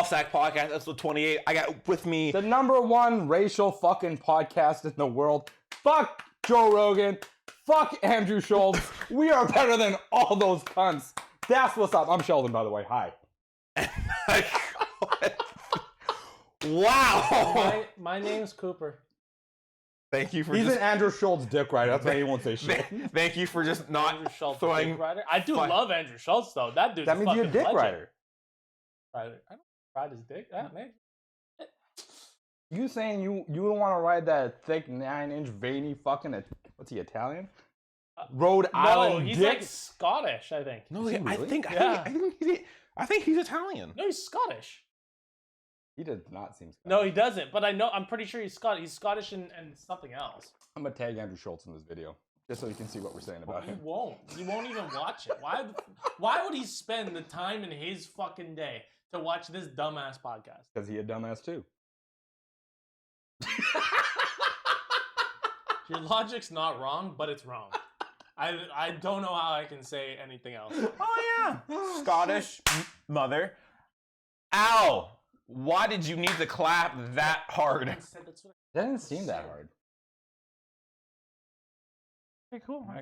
ONLYSACS podcast, episode 28. I got with me the #1 racial fucking podcast in the world. Fuck Joe Rogan. Fuck Andrew Schulz. We are better than all those cunts. That's what's up. I'm Sheldon, by the way. Hi. Wow. My name's Cooper. Thank you for He's an Andrew Schulz dick rider. That's why he won't say shit. Thank you for just not Andrew Schulz, throwing... dick rider. I do love Andrew Schulz, though. That dude's That means you're a dick legend. rider. I don't ride his dick. That maybe. You saying you don't want to ride that thick 9-inch veiny fucking, what's he, Italian? Rhode Island he's dick? like Scottish, I think. No, Is he I really? think he's Italian. No, he's Scottish. He does not seem Scottish. No, he doesn't. But I'm pretty sure he's Scottish. He's Scottish and something else. I'm going to tag Andrew Schulz in this video, just so you can see what we're saying about You him. won't. You won't even watch it. Why would he spend the time in his fucking day to watch this dumbass podcast? Because he a dumbass too. Your logic's not wrong, but it's wrong. I don't know how I can say anything else. Oh, yeah. Scottish mother. Ow. Why did you need to clap that hard? That didn't seem that hard. Okay, cool. I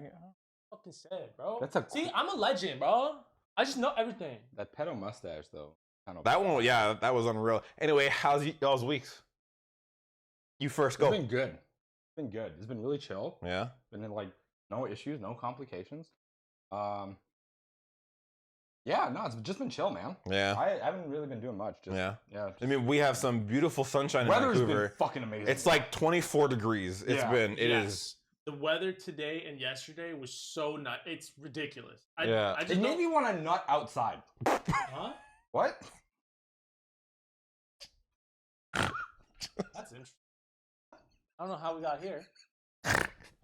fucking said, bro. That's See, I'm a legend, bro. I just know everything. That pedo mustache, though. Kind of That one, yeah, that was unreal. Anyway, how's y'all's weeks? You first go. It's been good. It's been good. It's been really chill. Yeah. Been in, like, no issues, no complications. Yeah, no, it's just been chill, man. Yeah. I haven't really been doing much. Just, Yeah. Yeah. I mean, we have some beautiful sunshine in Weather's Vancouver. been fucking amazing. It's like 24 degrees. It Yes. is. The weather today and yesterday was so nut. It's ridiculous. Yeah. I It just made me want to nut outside. Huh? What? That's interesting. I don't know how we got here.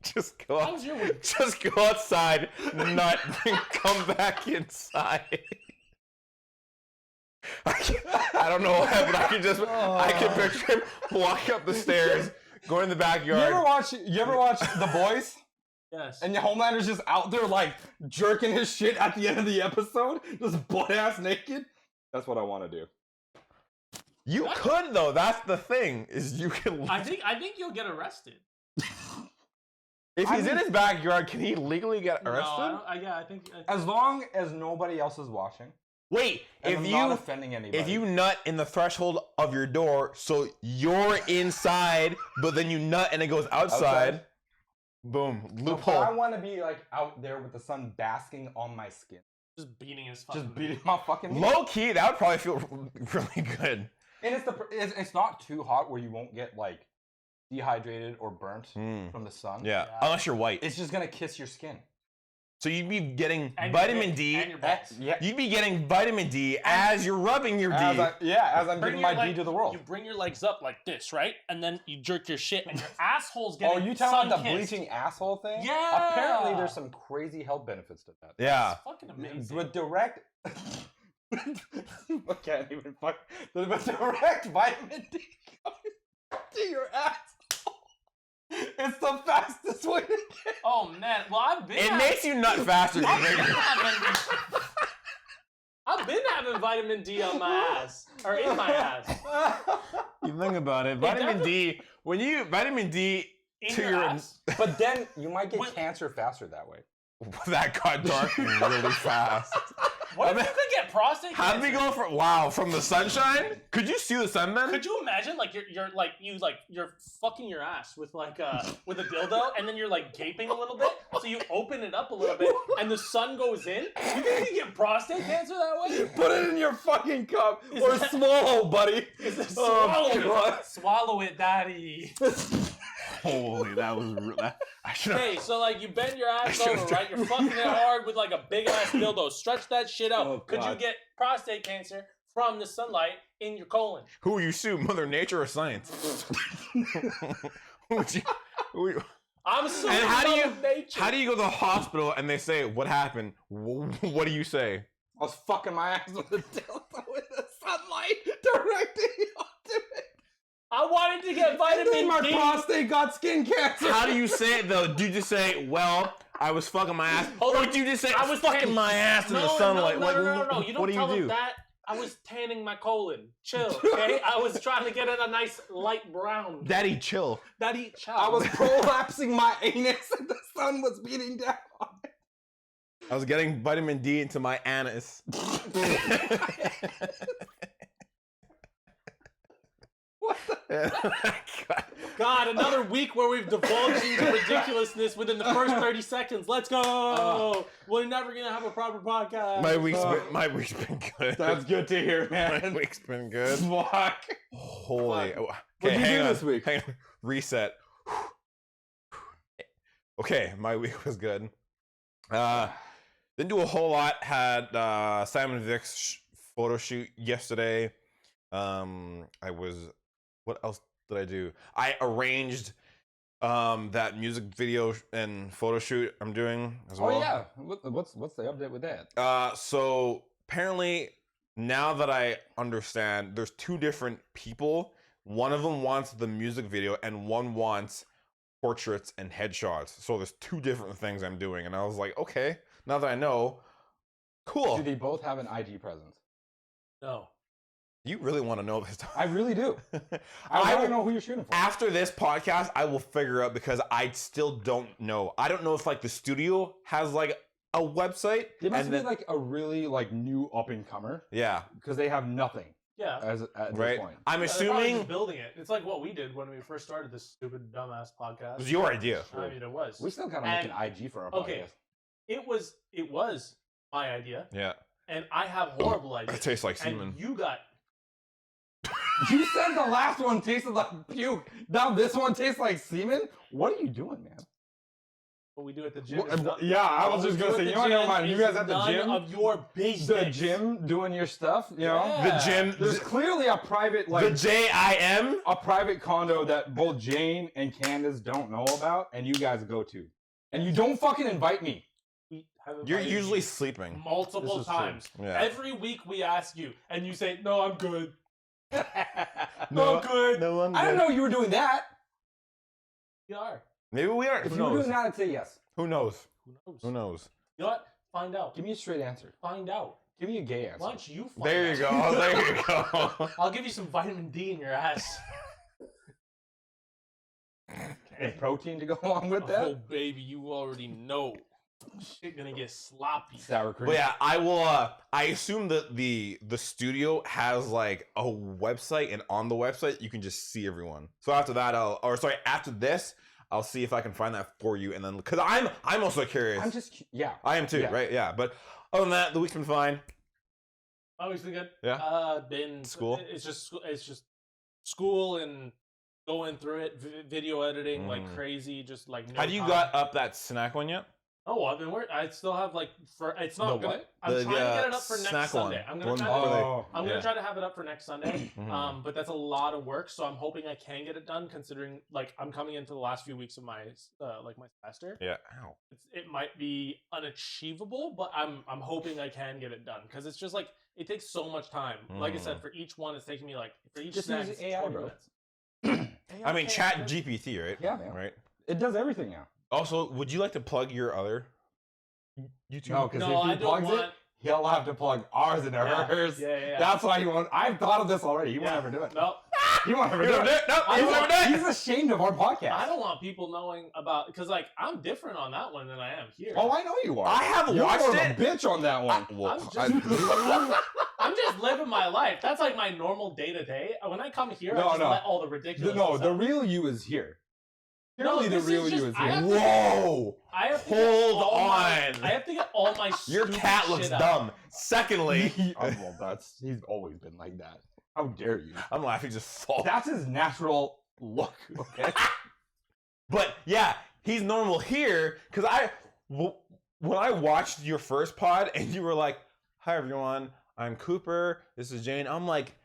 Just go How out. was your week? Just go outside, nut, and come back inside. I don't know why, but I can picture him walking up the stairs, going in the backyard. You ever watch The Boys? Yes. And Homelander's just out there like jerking his shit at the end of the episode, just butt ass naked. That's what I want to do. You could though. That's the thing. Is you can. I think you'll get arrested. If he's in his backyard, can he legally get arrested? No, I think. As long as nobody else is watching. Wait, And if I'm you not offending anybody. if you nut in the threshold of your door, so you're inside, but then you nut and it goes outside. Boom, loophole. I want to be like out there with the sun basking on my skin, Just beating his fucking. just beating my fucking. Low key, that would probably feel really good. And it's not too hot where you won't get like dehydrated or burnt from the sun. Yeah, unless you're white. It's just gonna kiss your skin. So you'd be getting And vitamin your D. and your balls. Yeah. You'd be getting vitamin D as you're rubbing your D. As I'm giving my D leg- to the world. You bring your legs up like this, right? And then you jerk your shit, and your asshole's Oh, getting. you talking about the sun-kissed. bleaching asshole thing? Yeah. Apparently, there's some crazy health benefits to that. Yeah. It's fucking amazing. With direct. I can't even fuck. With direct vitamin D coming to your ass. It's the fastest way to get. Oh man, well I've been. It makes you nut faster. I've been having vitamin D on my ass or in my ass. You think about it. Vitamin D. When you vitamin D In to your your ass. But then you might get cancer faster that way. that got dark really fast. What if you could get prostate How'd we cancer? go from the sunshine? Could you see the sun then? Could you imagine like you're fucking your ass with like with a dildo and then you're like gaping a little bit, so you open it up a little bit and the sun goes in? You think you get prostate cancer that way? Put it in your fucking cup Is or that- swallow, buddy. Swallow God. it, swallow it, daddy. Holy, that was real. I should Okay, so like you bend your ass should've over, right? You're fucking it hard with like a big ass dildo. Stretch that shit out. Oh, Could you God. get prostate cancer from the sunlight in your colon? Who will you sue, Mother Nature or science? Who would you? I'm suing And Mother Nature. how do you go to the hospital and they say what happened? What do you say? I was fucking my ass with a dildo with the sunlight directly onto it. I wanted to get And then vitamin my D. prostate got skin cancer. How do you say it though? Do you just say, "Well, I was fucking my ass," Hold or on. do you just say, I was fucking my ass in the sunlight"? No, Like, no. You don't what do tell you them do? that. I was tanning my colon. Chill, okay? I was trying to get it a nice light brown. Daddy, chill. Daddy, chill. I was prolapsing my anus and the sun was beating down on it. I was getting vitamin D into my anus. What the? God, another week where we've divulged into ridiculousness within the first 30 seconds. Let's go. We're never going to have a proper podcast. My week's been good. That's good to hear, My man. week's been good. Fuck. Holy. What'd Okay, you hang do on. this week? Hang on. Reset. Okay, my week was good. Didn't do a whole lot. Had Simon Vic's photo shoot yesterday. What else did I do? I arranged that music video and photo shoot I'm doing as well. Oh yeah. What's the update with that? So apparently now that I understand, there's two different people. One of them wants the music video and one wants portraits and headshots. So there's two different things I'm doing. And I was like, okay, now that I know, cool. Do they both have an IG presence? No. You really want to know this? I really do. I I want will- to know who you're shooting for. After this podcast, I will figure out because I still don't know. I don't know if like the studio has like a website. They must and be then- like a really like new up and comer yeah, because they have nothing Yeah. at right. this point. I'm They're probably assuming just building it. It's like what we did when we first started this stupid dumbass podcast. it was your idea. I mean, it was. We still gotta And- make an IG for our okay. podcast. It was my idea, Yeah, and I have horrible ideas. it tastes like semen. And you got You said the last one tasted like puke. Now this one tastes like semen. What are you doing, man? what we do at the gym. is not- Yeah, I was what just we gonna do say. at You the know, never gym mind. You is guys at the none gym, of your business. the gym doing your stuff. You know, Yeah. The gym, there's clearly a private like the JIM. a private condo that both Jane and Candace don't know about, and you guys go to, and you don't fucking invite me. We have You're invited usually you sleeping. multiple This is true. times. Yeah. Every week we ask you, and you say, "No, I'm good." No, I'm good. No, I'm I didn't good. know you were doing that. You are. Maybe we are. If Who you were knows? doing that, I'd say yes. Who knows? Who knows? Who knows? You know what? Find out. Give me a straight answer. Find out. Give me a gay answer. Why don't you find There you out? go. There you go. I'll give you some vitamin D in your ass. And protein to go along with that. Oh, baby, you already know. Shit gonna get sloppy. Sour cream. But yeah, I will. I assume that the studio has like a website, and on the website you can just see everyone. So after that, after this, I'll see if I can find that for you, and then because I'm also curious. I'm just yeah. I am too, Yeah. right? Yeah, but other than that, the week's been fine. Obviously good. Yeah. Been School? It's just school and going through it, video editing like Mm. crazy. Just like no Have you time. got up that snack one yet? Oh, I've been working. I still have like for it's not The gonna. what? I'm The, trying to get it up for snack next Sunday. one. I'm The gonna one try where to. Oh, I'm gonna yeah. try to have it up for next Sunday. Mhm. But that's a lot of work, so I'm hoping I can get it done. Considering like I'm coming into the last few weeks of my my semester. Yeah. Ow. It might be unachievable, but I'm hoping I can get it done because it's just like it takes so much time. Like I said, for each one, it's taking me like for each Just snack, use it's AI, 20 bro. minutes. I mean, Chat GPT, right? Yeah, man. Right. It does everything now. Also, would you like to plug your other YouTube? No, because No, if he I don't plugs want. it, he'll have to plug ours into Yeah, hers. yeah. That's why he won't. I've thought of this already. He won't Yeah. ever do it. No, He won't ever You do don't it. do it? No, I he's don't- never done it. He's ashamed of our podcast. I don't want people knowing about because like I'm different on that one than I am here. Oh, I know you are. I have You're watched more of it. a bitch on that one. Well, I'm just, I'm just living my life. That's like my normal day to day. When I come here, I No, just no. let all the ridiculous. No, the real you is here. No, Clearly, the this is real just- you is I here. have- whoa! I have to get Hold all my- on. I have to get all my. Your stupid cat looks shit out. dumb. Secondly, Well, he's always been like that. How dare you? I'm laughing just fall. That's his natural look. Okay. But yeah, he's normal here because when I watched your first pod and you were like, "Hi everyone, I'm Cooper. This is Jane." I'm like,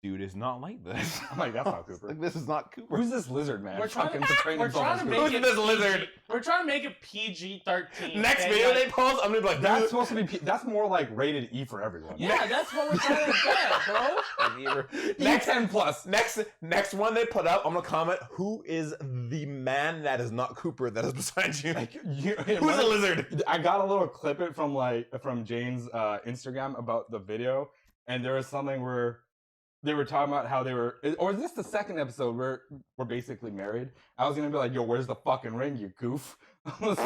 dude is not like this. I'm like, that's not Cooper. Like, this is not Cooper. Who's this lizard man? We're trying to- Fucking portraying We're himself trying as to Cooper? make Who's it this PG. lizard? We're trying to make it PG-13. Next and, video like, they post, I'm gonna be like, That's supposed to be. That's more like rated E for everyone. Yeah, that's what we're trying to get, bro. next E10 plus. next one they put up, I'm gonna comment, who is the man that is not Cooper that is beside you? Like, Who's a lizard? I got a little clip it from Jane's Instagram about the video, and there was something where they were talking about how they were, or is this the second episode where we're basically married? I was gonna be like, yo, where's the fucking ring, you goof? We talked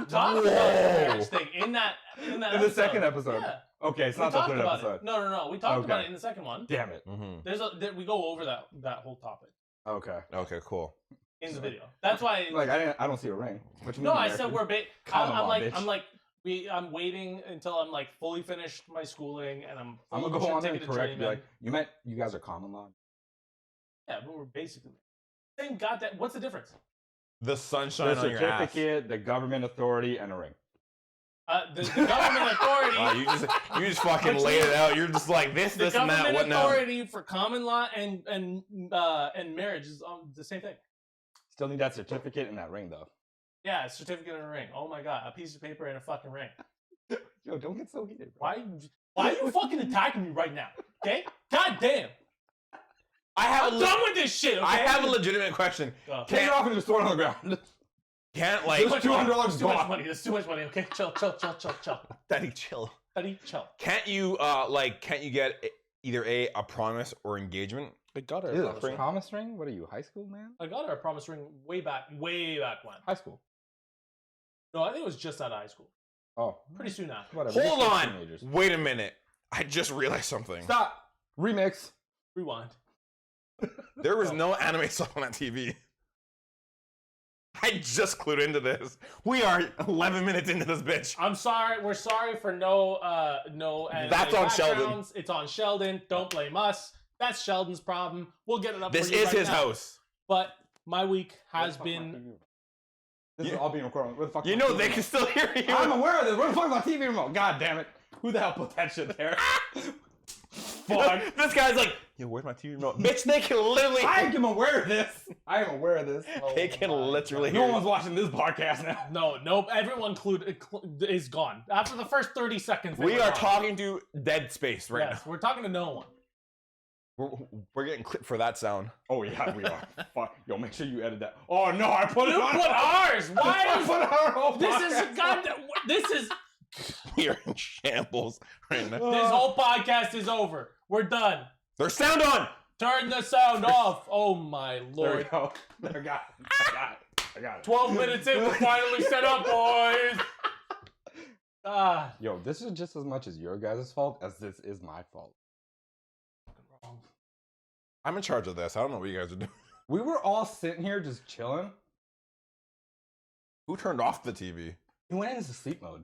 about the marriage thing in that In the episode. second episode. Yeah. Okay, it's We not the talked third about episode. it. No. We talked about Okay. it in the second one. Damn it. We go over that whole topic Okay. Okay, cool. in the video. That's why. Like I don't see a ring. What you no, mean, I said American? we're. Common law, bitch. I'm waiting until I'm like fully finished my schooling and I'm gonna go on there and correct. Be like, you guys are common law. yeah, but we're basically same goddamn. What's the difference? The sunshine The on your ass. certificate, the government authority, and a ring. The government authority. Wow, you just fucking Which laid means- it out. You're just like this The and that. government What now? authority for common law and marriage is the same thing. Still need that certificate and that ring though. Yeah, a certificate and a ring. Oh my god, a piece of paper and a fucking ring. Yo, don't get so heated. Bro. Why are you fucking attacking me right now? Okay? God damn. I'm done with this shit. Okay? I have a legitimate question. Take it off and just throw it on the ground. Can't like There's $200 That's too much gone. money. That's too much money. Okay, chill. Daddy chill. Buddy, chill. Can't you get either a promise or engagement? I got her Ew, a promise ring. promise ring? What are you, high school, man? I got her a promise ring way back when. High school. No, I think it was just out of high school. Oh, Pretty soon after. whatever. Hold We're on. teenagers. Wait a minute. I just realized something. Stop. Remix. Rewind. There was no anime stuff on that TV. I just clued into this. We are 11 minutes into this bitch. I'm sorry. We're sorry for no anime That's on Sheldon. backgrounds. It's on Sheldon. Don't blame us. That's Sheldon's problem. We'll get it up. This for you is right his now. house. But my week Where has the fuck my been. TV? This is all being recorded. Where the fuck? You is my know TV they remote? can still hear you. I'm aware of this. Where the fuck is my TV remote? God damn it! Who the hell put that shit there? Fuck. This guy's like, yo, where's my TV remote? Bitch, they can literally. I am aware of this. I am aware of this. They can my literally No hear one's watching this podcast now. No. Everyone is gone after the first 30 seconds. they We were are gone. talking to dead space right Yes, we're talking to no one. now. We're getting clipped for that sound. Oh yeah, we are. Fuck. Yo, make sure you edit that. Oh no, I put it You on. put ours. Why? I put our whole This is podcast. goddamn. This is. We are in shambles right now. This whole podcast is over. We're done. There's sound on. Turn the sound off. Oh my There we lord. go. There, got it. I got it. 12 minutes in, we're finally set up, boys. Ah. Yo, this is just as much as your guys' fault as this is my fault. I'm in charge of this. I don't know what you guys are doing. We were all sitting here just chilling. Who turned off the TV? He went into sleep mode.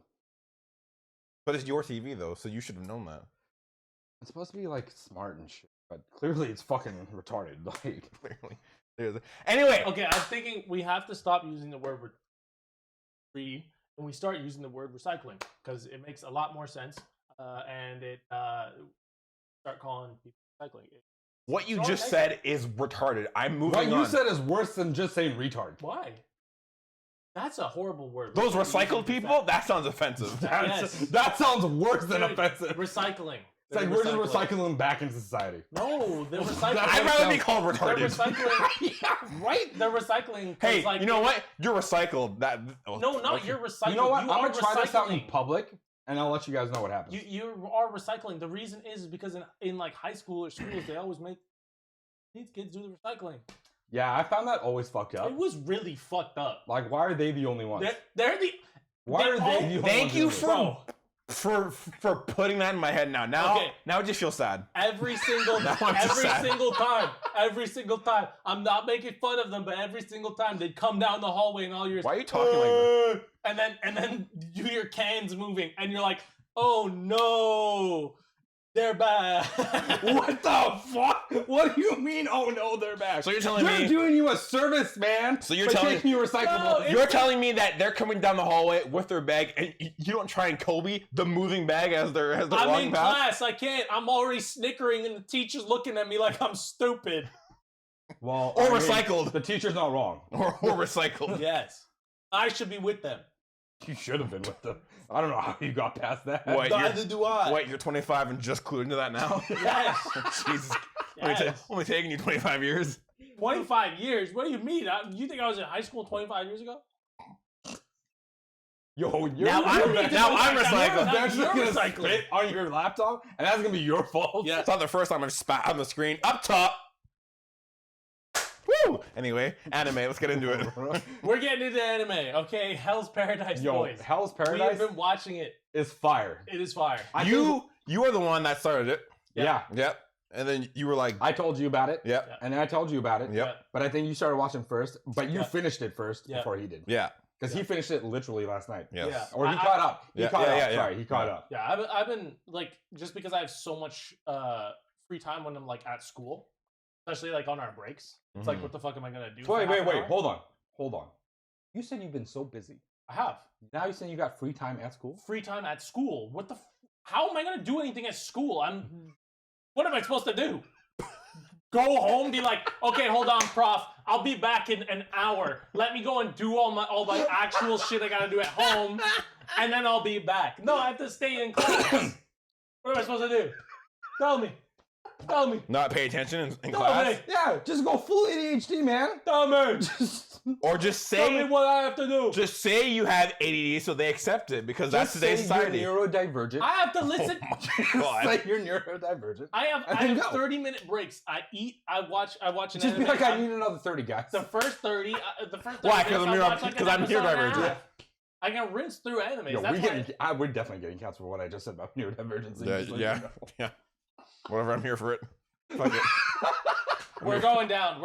But it's your TV though, so you should have known that. It's supposed to be like smart and shit, but clearly it's fucking retarded. Like, Clearly. Anyway, Okay, I'm thinking we have to stop using the word free and we start using the word recycling because it makes a lot more sense. And it start calling people recycling. what you Don't just make said is retarded. I'm moving what you on. said is worse than just saying retard. Why? That's a horrible word. Those We can't use recycled it people? That sounds offensive. Yes. That sounds worse than Dude, offensive. Recycling. It's like They're we're just recycling them back into society. No, they're recycling. That's I'd rather be sounds- called They're retarded. recycling. Yeah, right. They're recycling. 'cause, Hey, like, you know what? You're recycled. That No, not okay. you're recycling. You know what? You I'm are gonna try this out in recycling. public, and I'll let you guys know what happens. You are recycling. The reason is because in like high school or schools they always make these kids do the recycling. Yeah, I found that always fucked up. It was really fucked up. Like, why are they the only ones? They're the Why they're are all- they the only ones? Thank you doing this? for putting that in my head now. Now Okay. now it just feels sad. every single Now I'm just sad. every single time. I'm not making fun of them, but every single time they'd come down the hallway and all yours. Why are you talking like that? And then you hear cans moving, and you're like, oh no, they're back. What the fuck? What do you mean? Oh no, they're back. So you're telling They're me doing you a service, man. So you're by telling- taking you recyclables. No, it's- you're telling me that they're coming down the hallway with their bag and you don't try and Kobe the moving bag as they're I'm walking in past? class. I can't. I'm already snickering, and the teacher's looking at me like I'm stupid. Well, Or I mean, recycled. The teacher's not wrong. Or recycled. Yes, I should be with them. You should have been with them. I don't know how you got past that. What, you're- Neither do I. Wait, you're 25 and just clued into that now? Yes. Jesus. Yes. Only taking you 25 years. 25 years? What do you mean? You think I was in high school 25 years ago? Yo, Now I'm recycling. eventually You're gonna recycling. spit on your laptop, and that's gonna be your fault. Yeah. It's not the first time I've spat on the screen. Up top. Woo! Anyway, anime. Let's get into it. We're getting into anime, okay? Hell's Paradise, Yo, boys. Hell's We have Paradise been watching it. is fire. It is fire. You are the one that started it. Yeah. Yep. And then you were like, I told you about it. yep. Yeah. And then I told you about it. Yep. But I think you started watching first, but you Yeah. finished it first Yeah. before he did. Yeah. Because he finished it literally last night. Yes. Yeah. Or he caught up. He Yeah, caught yeah, up. yeah, yeah. Sorry, he caught Yeah. up. Yeah, I've been like, just because I have so much free time when I'm like at school, especially like on our breaks. It's like, Mhm. what the fuck am I gonna do? for Wait, half an hour? Hold on. You said you've been so busy. I have Now you saying you got free time at school? free time at school. What the? How am I gonna do anything at school? What am I supposed to do? Go home, be like, okay, hold on, prof. I'll be back in an hour. Let me go and do all my actual shit I gotta do at home, and then I'll be back. No, I have to stay in class. What am I supposed to do? Tell me. Tell me. Not pay attention in Tell class, me. Yeah, just go full ADHD, man. Tell me. or just Tell me say, what I have to do. just say you have ADD, so they accept it because that's Just today's say society. You're neurodivergent. I have to listen. God. Say you're neurodivergent. I have And then go. 30-minute breaks. I eat. I watch an Just be anime. like, I need another 30, guys. The first 30. The first 30 Why? 'Cause minutes, I'm I'll watch, like, because an I'm here episode and a divergent. half. I can rinse through animes. Yo, That's why. we're definitely getting canceled for what I just said about neurodivergency. Yeah, Just let yeah, you know. yeah. Whatever, I'm here for it. Fuck it. We're going down.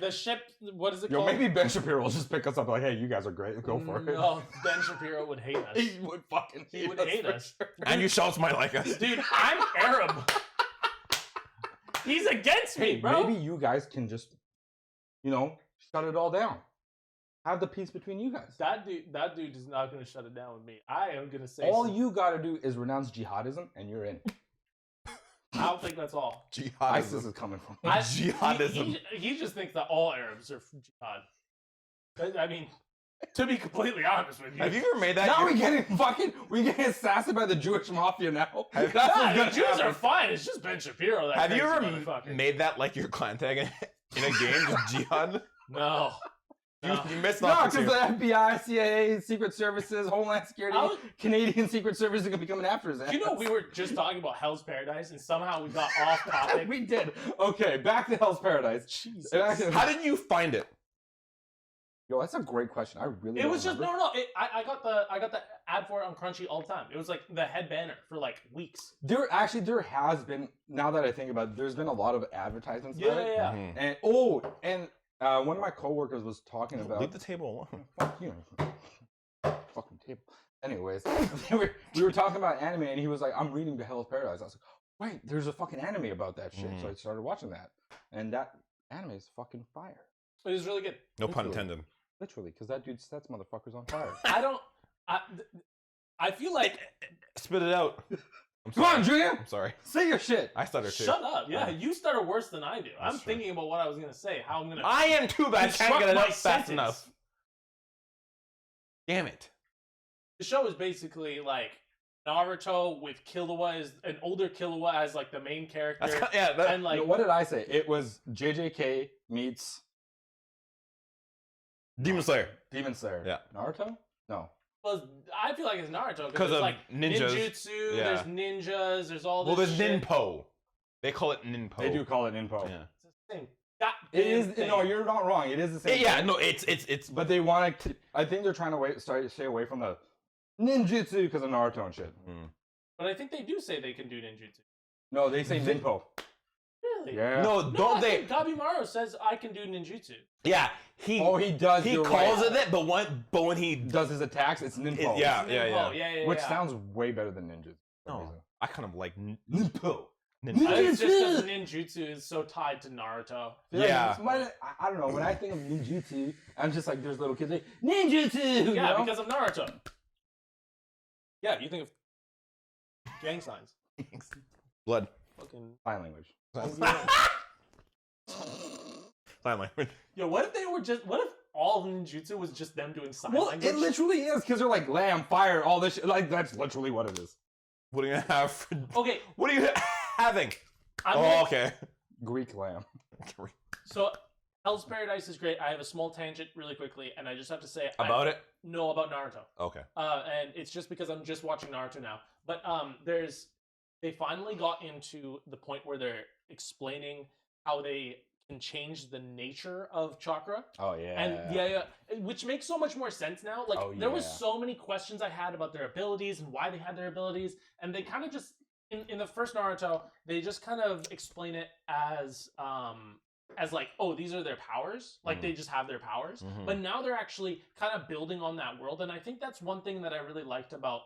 The ship. What is it Yo, called? maybe Ben Shapiro will just pick us up like, hey, you guys are great. Go for it. No, Ben Shapiro would hate us. He would fucking He would us hate for us. sure. Andrew Schulz might like us. Dude, I'm Arab. He's against me, Hey, bro. maybe you guys can just, shut it all down. Have the peace between you guys. That dude is not gonna shut it down with me. I am gonna say. All you gotta do is renounce jihadism and you're in. I don't think that's all. ISIS Jihadism. is coming from. Jihadism. He just thinks that all Arabs are jihad. I mean, to be completely honest with you. Have you ever made that? Now we getting assassinated by the Jewish mafia now. That's Nah, what's the gonna Jews are happen. fine. It's just Ben Shapiro. That Have you crazy ever motherfucker. made that like your clan tag in a game? Just jihad. No. You, No. you missed an No, because the opportunity. FBI, CIA, Secret Services, Homeland Security, I was- Canadian Secret Service are gonna be coming after us. You know, we were just talking about Hell's Paradise, and somehow we got off topic. we did. Okay, back to Hell's Paradise. Jesus. How did you find it? Yo, that's a great question. I really. It don't was just remember. no. I got the ad for it on Crunchy all the time. It was like the head banner for like weeks. There has been. Now that I think about it, there's been a lot of advertisements. Yeah, about it. yeah. Mhm. And one of my coworkers was talking about. Leave the table alone. Fuck you. Fucking table. Anyways, we were talking about anime, and he was like, "I'm reading the Hell's Paradise." I was like, "Wait, there's a fucking anime about that shit." So I started watching that, and that anime is fucking fire. It was really good. No pun Literally. intended. Literally, because that dude sets motherfuckers on fire. I feel like Spit it out. I'm Come on, sorry. Junior, I'm sorry. say your shit. I stutter too. shut up. Yeah, you stutter worse than I do. I'm That's true. thinking about what I was gonna say. How I'm gonna. I am too, but I can't construct get it my out fast sentence. enough. Damn it. The show is basically like Naruto with Killua is an older Killua as like the main character, That's kind yeah. That, and like No, what did I say? It was JJK meets Demon Slayer. Demon Slayer. Yeah. Naruto? No. well, I feel like it's Naruto 'Cause it's of like ninjas. ninjutsu. Yeah. There's ninjas. There's all this. Well, there's shit. Ninpo. They call it Ninpo. They do call it Ninpo. Yeah. It's the same. That It is. thing. No, you're not wrong. It is the same. Yeah. thing. No, it's. But they want to. I think they're trying to stay away from the ninjutsu because of Naruto and shit. But I think they do say they can do ninjutsu. No, they say Ninpo. Really? Yeah. No, No, don't I they? think Gabimaru says I can do ninjutsu. Yeah. He. Oh, he does. He you're calls right. it that, but when he Does his attacks? It's Ninpo. yeah, It's yeah, Ninpo. yeah. yeah. Which sounds way better than ninjas. for some No, reason. I kind of like Ninpo. It's just because ninjutsu is so tied to Naruto. Yeah. I don't know. When I think of ninjutsu, I'm just like, there's little kids like ninjutsu. you Yeah, know? because of Naruto. Yeah, you think of gang signs. Blood. Fucking. Sign language. Sign language. Yo, what if they were just? What if all of ninjutsu was just them doing sign Well, language? it literally is because they're like lamb, fire, all this shit. Like that's literally what it is. What are you gonna have? For, Okay, what are you having? I'm Oh, gonna, okay. Greek lamb. so Hell's Paradise is great. I have a small tangent really quickly, and I just have to say About it? No, about Naruto. Okay. And it's just because I'm just watching Naruto now. But they finally got into the point where they're explaining how they can change the nature of chakra. Oh yeah. And which makes so much more sense now. Like there was so many questions I had about their abilities and why they had their abilities, and they kind of just in the first Naruto, they just kind of explain it as like, oh, these are their powers. Like they just have their powers. But now they're actually kind of building on that world, and I think that's one thing that I really liked about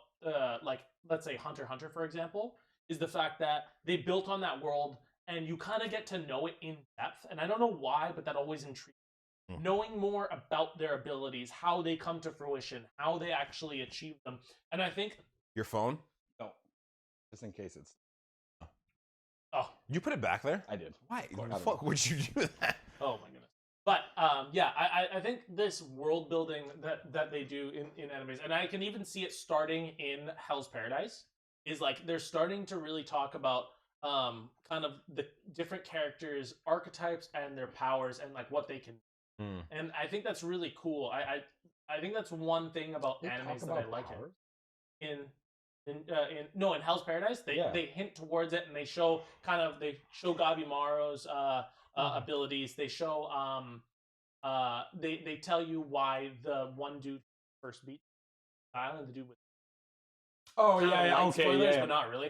like, let's say Hunter x Hunter, for example, is the fact that they built on that world and you kind of get to know it in depth. And I don't know why, but that always intrigued me. Knowing more about their abilities, how they come to fruition, how they actually achieve them. And I think... Your phone? No. Just in case it's... Oh. You put it back there? I did. Why? The fuck would you do that? Oh my goodness. But yeah, I think this world building that they do in animes, and I can even see it starting in Hell's Paradise, is like they're starting to really talk about kind of the different characters' archetypes and their powers and like what they can do. And I think that's really cool. I think that's one thing about animes that I like it. In Hell's Paradise, they hint towards it and they show Gabimaru's abilities. They show they tell you why the one dude first beat the island, the dude with okay, spoilers, but not really.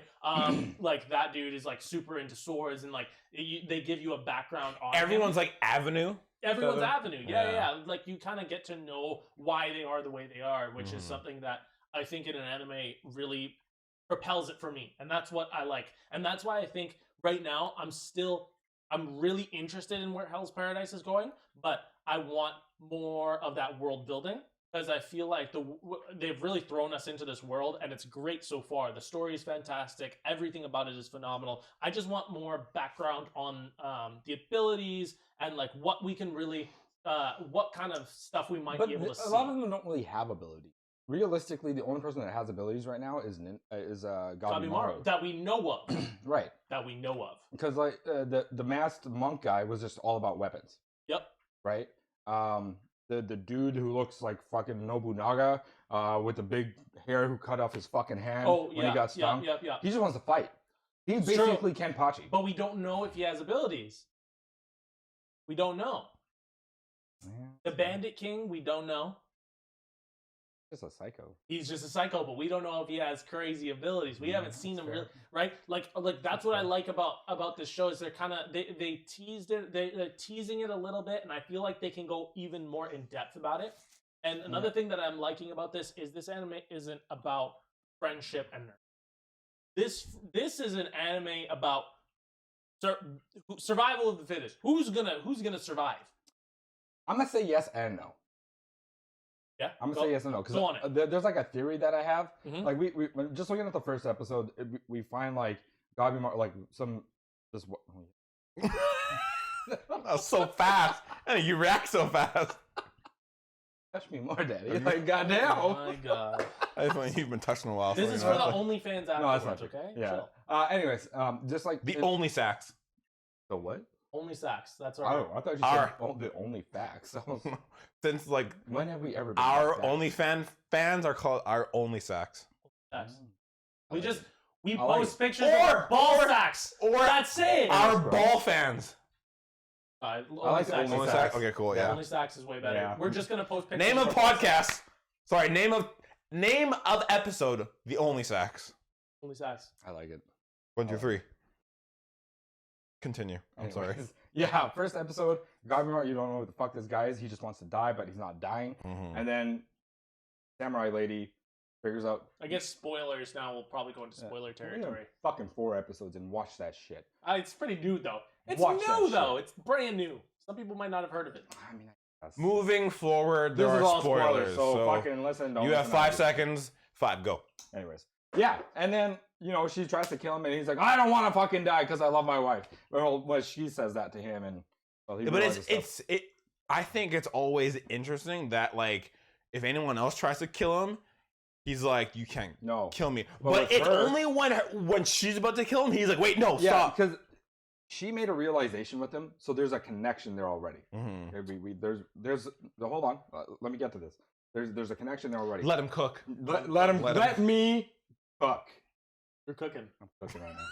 Like that dude is like super into swords, and like they give you a background on everyone's him. like Avenue. Everyone's Avenue, yeah. Like you kind of get to know why they are the way they are, which is something that I think in an anime really propels it for me, and that's what I like, and that's why I think right now I'm really interested in where Hell's Paradise is going, but I want more of that world building. Because I feel like they've really thrown us into this world, and it's great so far. The story is fantastic. Everything about it is phenomenal. I just want more background on the abilities and like what we can really, what kind of stuff we might be able to see. A lot of them don't really have abilities. Realistically, the only person that has abilities right now is Gabimaru. That we know of. Right. That we know of. Because like the masked monk guy was just all about weapons. Yep. Right. The dude who looks like fucking Nobunaga with the big hair who cut off his fucking hand when he got stung. Yeah. He just wants to fight. He's basically Kenpachi. But we don't know if he has abilities. We don't know. The Bandit King, we don't know. Just a psycho. He's just a psycho, but we don't know if he has crazy abilities. We haven't seen him really, right? Like that's what I like about this show is they're kind of they teased it, they're teasing it a little bit, and I feel like they can go even more in depth about it. And another thing that I'm liking about this is this anime isn't about friendship and nerd. This is an anime about survival of the fittest. Who's gonna survive? I'm gonna say yes and no. Yeah, I'm gonna say yes and no because there's like a theory that I have. Like we just looking at the first episode, we find like Gabimaru like this. That's so fast, and you react so fast. Touch me more, Daddy. Like goddamn. Oh my god. I think you've been touching a while. This is for the OnlyFans afterwards, no, that's not okay? Yeah. Chill. Anyways, just like the ONLYSACS. The what? ONLYSACS. That's our. Oh, I thought you said the only facts. Since like when have we ever been our fans are called our ONLYSACS. We post pictures of our ball sacks. Or that's it. Our ball fans. I like the ONLYSACS. Okay, cool. Yeah. ONLYSACS is way better. Yeah. We're just gonna post pictures. Name of podcast. Sorry, name of episode. The ONLYSACS. ONLYSACS. I like it. 1, 2, 3. Continue. I'm sorry. Yeah, first episode, Gabimaru, you don't know what the fuck this guy is. He just wants to die, but he's not dying. And then Samurai Lady figures out. I guess spoilers now. We'll probably go into spoiler territory. Fucking 4 episodes and watch that shit. It's pretty new though. It's new though. It's brand new. Some people might not have heard of it. I mean, moving forward, there are spoilers. So fucking listen. You have 5 seconds. 5, go. Anyways, yeah, and then she tries to kill him, and he's like, "I don't want to fucking die because I love my wife." Well, she says that to him, and I think it's always interesting that like if anyone else tries to kill him, he's like, "You can't kill me." But it's only when she's about to kill him, he's like, "Wait, no, stop." Because she made a realization with him, so there's a connection there already. Mhm. Okay, there's hold on, let me get to this. There's a connection there already. Let him cook. Let me cook. You're cooking. I'm cooking right now.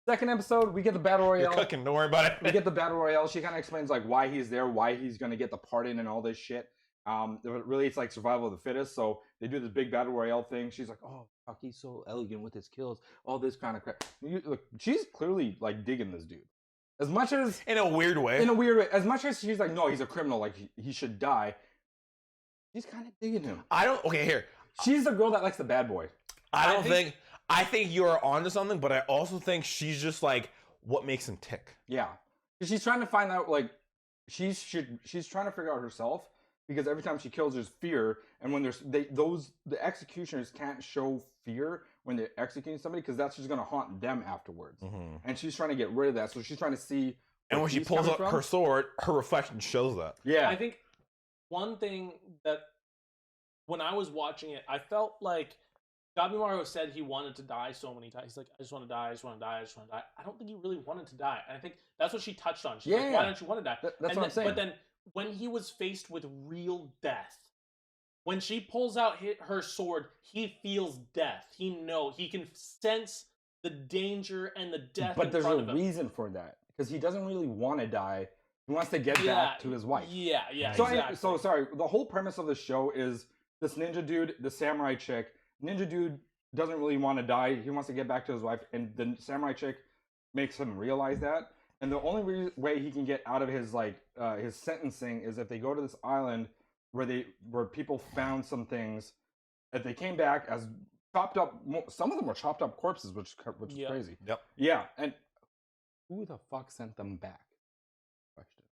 Second episode, we get the battle You're royale. cooking. Don't worry about it. We get the battle royale. She kind of explains like why he's there, why he's gonna get the pardon and all this shit. Really, it's like survival of the fittest. So they do this big battle royale thing. She's like, "Oh, fuck, he's so elegant with his kills, all this kind of crap." Look, she's clearly like digging this dude, as much as In a weird way. in a weird way. As much as she's like, "No, he's a criminal. Like he should die." She's kind of digging him. I don't. Okay, here. She's the girl that likes the bad boy. I think you're onto something, but I also think she's just like what makes him tick. Yeah, she's trying to find out like she's trying to figure out herself. Because every time she kills, there's fear, and when the executioners can't show fear when they're executing somebody, because that's just gonna haunt them afterwards. And she's trying to get rid of that, so she's trying to see. And when she pulls out her sword, her reflection shows that. Yeah, I think one thing that when I was watching it, I felt like Gabimaru said he wanted to die so many times. He's like, I just want to die, I just want to die, I just want to die. I don't think he really wanted to die. And I think that's what she touched on. She's like, why don't you want to die? That's what I'm saying. But then when he was faced with real death, when she pulls out her sword, he feels death. He can sense the danger and the death. But there's a reason for that, because he doesn't really want to die. He wants to get back to his wife. Yeah, So, exactly. so sorry. The whole premise of the show is this ninja dude, the samurai chick. Ninja dude doesn't really want to die. He wants to get back to his wife, and the samurai chick makes him realize that. And the only way he can get out of his his sentencing is if they go to this island where people found some things that they came back as chopped up. Some of them were chopped up corpses, which is crazy. Yep. Yeah, and who the fuck sent them back? Question.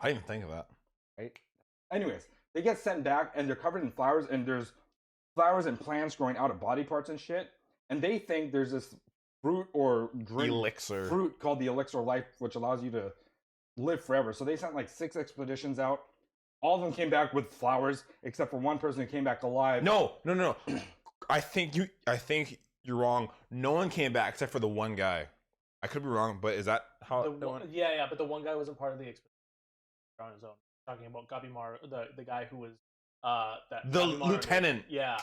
I didn't think of that. Right. Anyways, they get sent back, and they're covered in flowers, and there's flowers and plants growing out of body parts and shit. And they think there's this fruit or drink fruit called the elixir of life, which allows you to live forever. So they sent like 6 expeditions out. All of them came back with flowers, except for one person who came back alive. No. I think you're wrong. No one came back except for the one guy. I could be wrong, but is that how it went? Yeah, but the one guy wasn't part of the expedition on his own. Talking about Gabimaru, the guy who was the Gabimaru lieutenant. Yeah.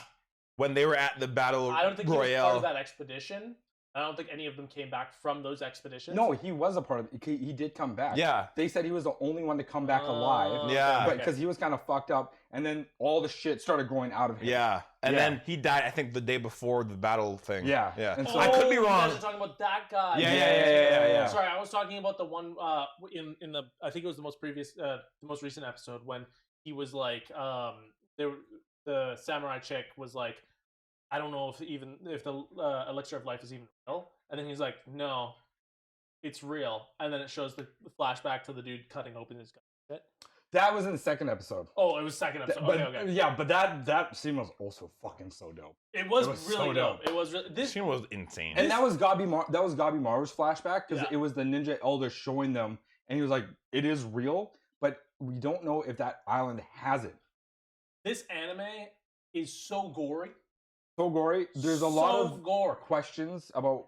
When they were at the battle I don't think royale. he was part of that expedition. I don't think any of them came back from those expeditions. No, he was a part of it. He did come back. Yeah. They said he was the only one to come back alive. Yeah. But because he was kind of fucked up, and then all the shit started growing out of him. Yeah. And then he died, I think, the day before the battle thing. Yeah. Yeah. And so I could be You wrong. guys are talking about that guy. Yeah. Sorry, I was talking about the one in the I think it was the most recent episode when he was like the samurai chick was like, I don't know if the elixir of life is even real, and then he's like, no, it's real, and then it shows the flashback to the dude cutting open his gun. That was in the second episode. Oh, it was second episode. Okay. Yeah, but that scene was also fucking so dope. It was so really dope. dope. It was This scene was insane. And that was Gabimaru's flashback, because Yeah. it was the ninja elder showing them, and he was like, it is real, but we don't know if that island has it. This anime is so gory. So gory. There's a lot of gore questions about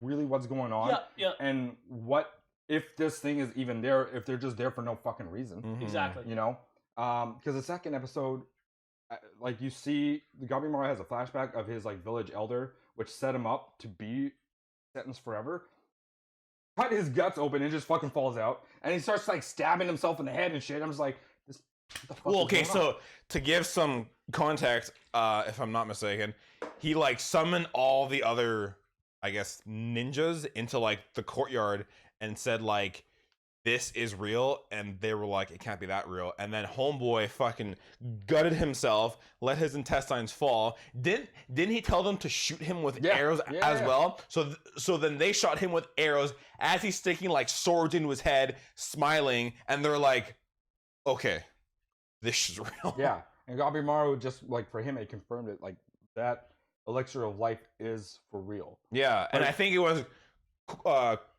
really what's going on. Yeah. And what if this thing is even there, if they're just there for no fucking reason. Mhm. Exactly. You know? Because the second episode, like you see, the Gabimaru has a flashback of his like village elder, which set him up to be sentenced forever. Cut his guts open and just fucking falls out, and he starts like stabbing himself in the head and shit. I'm just like, this. What the fuck Well, is okay, going on? so to give some context, if I'm not mistaken, he like summoned all the other, I guess, ninjas into like the courtyard and said like, this is real, and they were like, it can't be that real. And then homeboy fucking gutted himself, let his intestines fall. Didn't he tell them to shoot him with arrows as well? So then they shot him with arrows as he's sticking like swords into his head, smiling, and they're like, okay, this is real. Yeah, and Gabimaru, just like for him, it confirmed it. Like that elixir of life is for real. Yeah, and I think it was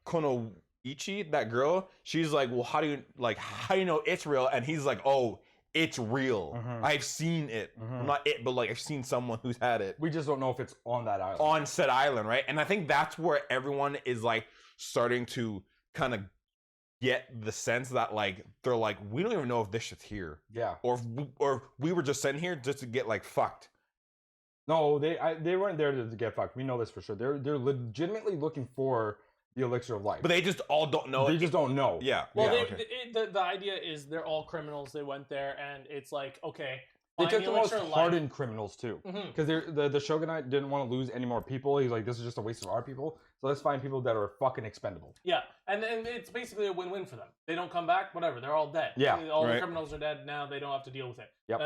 Konoichi, that girl. She's like, well, how do you know it's real? And he's like, oh, it's real. Mhm. I've seen it. Mhm. Not it, but like I've seen someone who's had it We just don't know if it's on that island. on said island, right? And I think that's where everyone is like starting to kind of get the sense that like they're like, we don't even know if this shit's here, Yeah. or we were just sitting here just to get like fucked. No, they weren't there to get fucked. We know this for sure. They're legitimately looking for the elixir of life. But they just all don't know. They just don't know. Yeah. Well, yeah, the idea is they're all criminals. They went there, and it's like, okay, They find took the most elixir of life. hardened criminals too, Mhm. because the shogunate didn't want to lose any more people. He's like, this is just a waste of our people. So let's find people that are fucking expendable. Yeah, and it's basically a win-win for them. They don't come back, whatever. They're all dead. Yeah, all the right. criminals are dead now. They don't have to deal with it. Yep.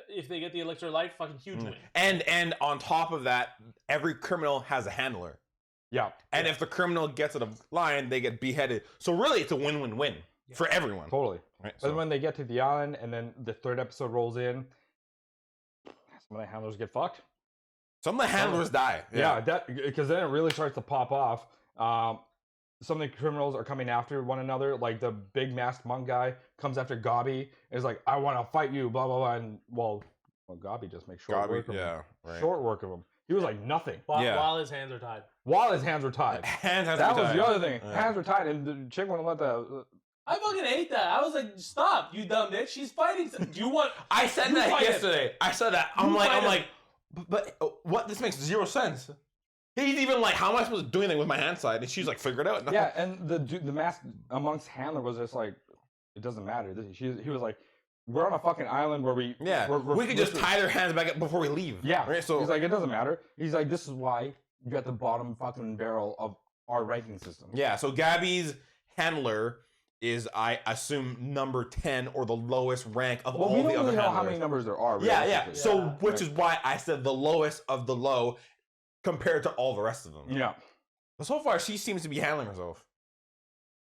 If they get the elixir of life, fucking huge win. And on top of that, every criminal has a handler. Yeah. And if the criminal gets to the line, they get beheaded. So really, it's a win-win-win for everyone. Totally. Right? But So, when they get to the island, and then the third episode rolls in, some of the handlers get fucked. some of the handlers die. Yeah, that because then it really starts to pop off. Some of the criminals are coming after one another. Like the big masked monk guy comes after Gabi and is like, "I want to fight you." Blah blah blah. And well, Gabi just makes short work of him. yeah, right. Short work of him. He was like nothing Yeah. While his hands are tied. while his hands were tied. Hands have to That be was tied. the other thing. Yeah. Hands were tied, and the chick wouldn't let the. I fucking hate that. I was like, stop, you dumb bitch. She's fighting. Do you want? I said You that fight him. yesterday. I said that. I'm You like, fight him. but what? This makes zero sense. He's even like, how am I supposed to do anything with my hand side? And she's like, figure it out. Yeah, and the mask amongst handler was just like, it doesn't matter. He was like, we're on a fucking island where we we could just tie their hands back up before we leave. Yeah. Right? So He's like, it doesn't matter. He's like, this is why you got the bottom fucking barrel of our ranking system. yeah. So Gabby's handler is, I assume, number 10 or the lowest rank of Well, all we the don't other really know handlers. how many numbers there are. Yeah, yeah. realistically. So, Yeah. which is why I said the lowest of the low compared to all the rest of them. Yeah. But so far, she seems to be handling herself.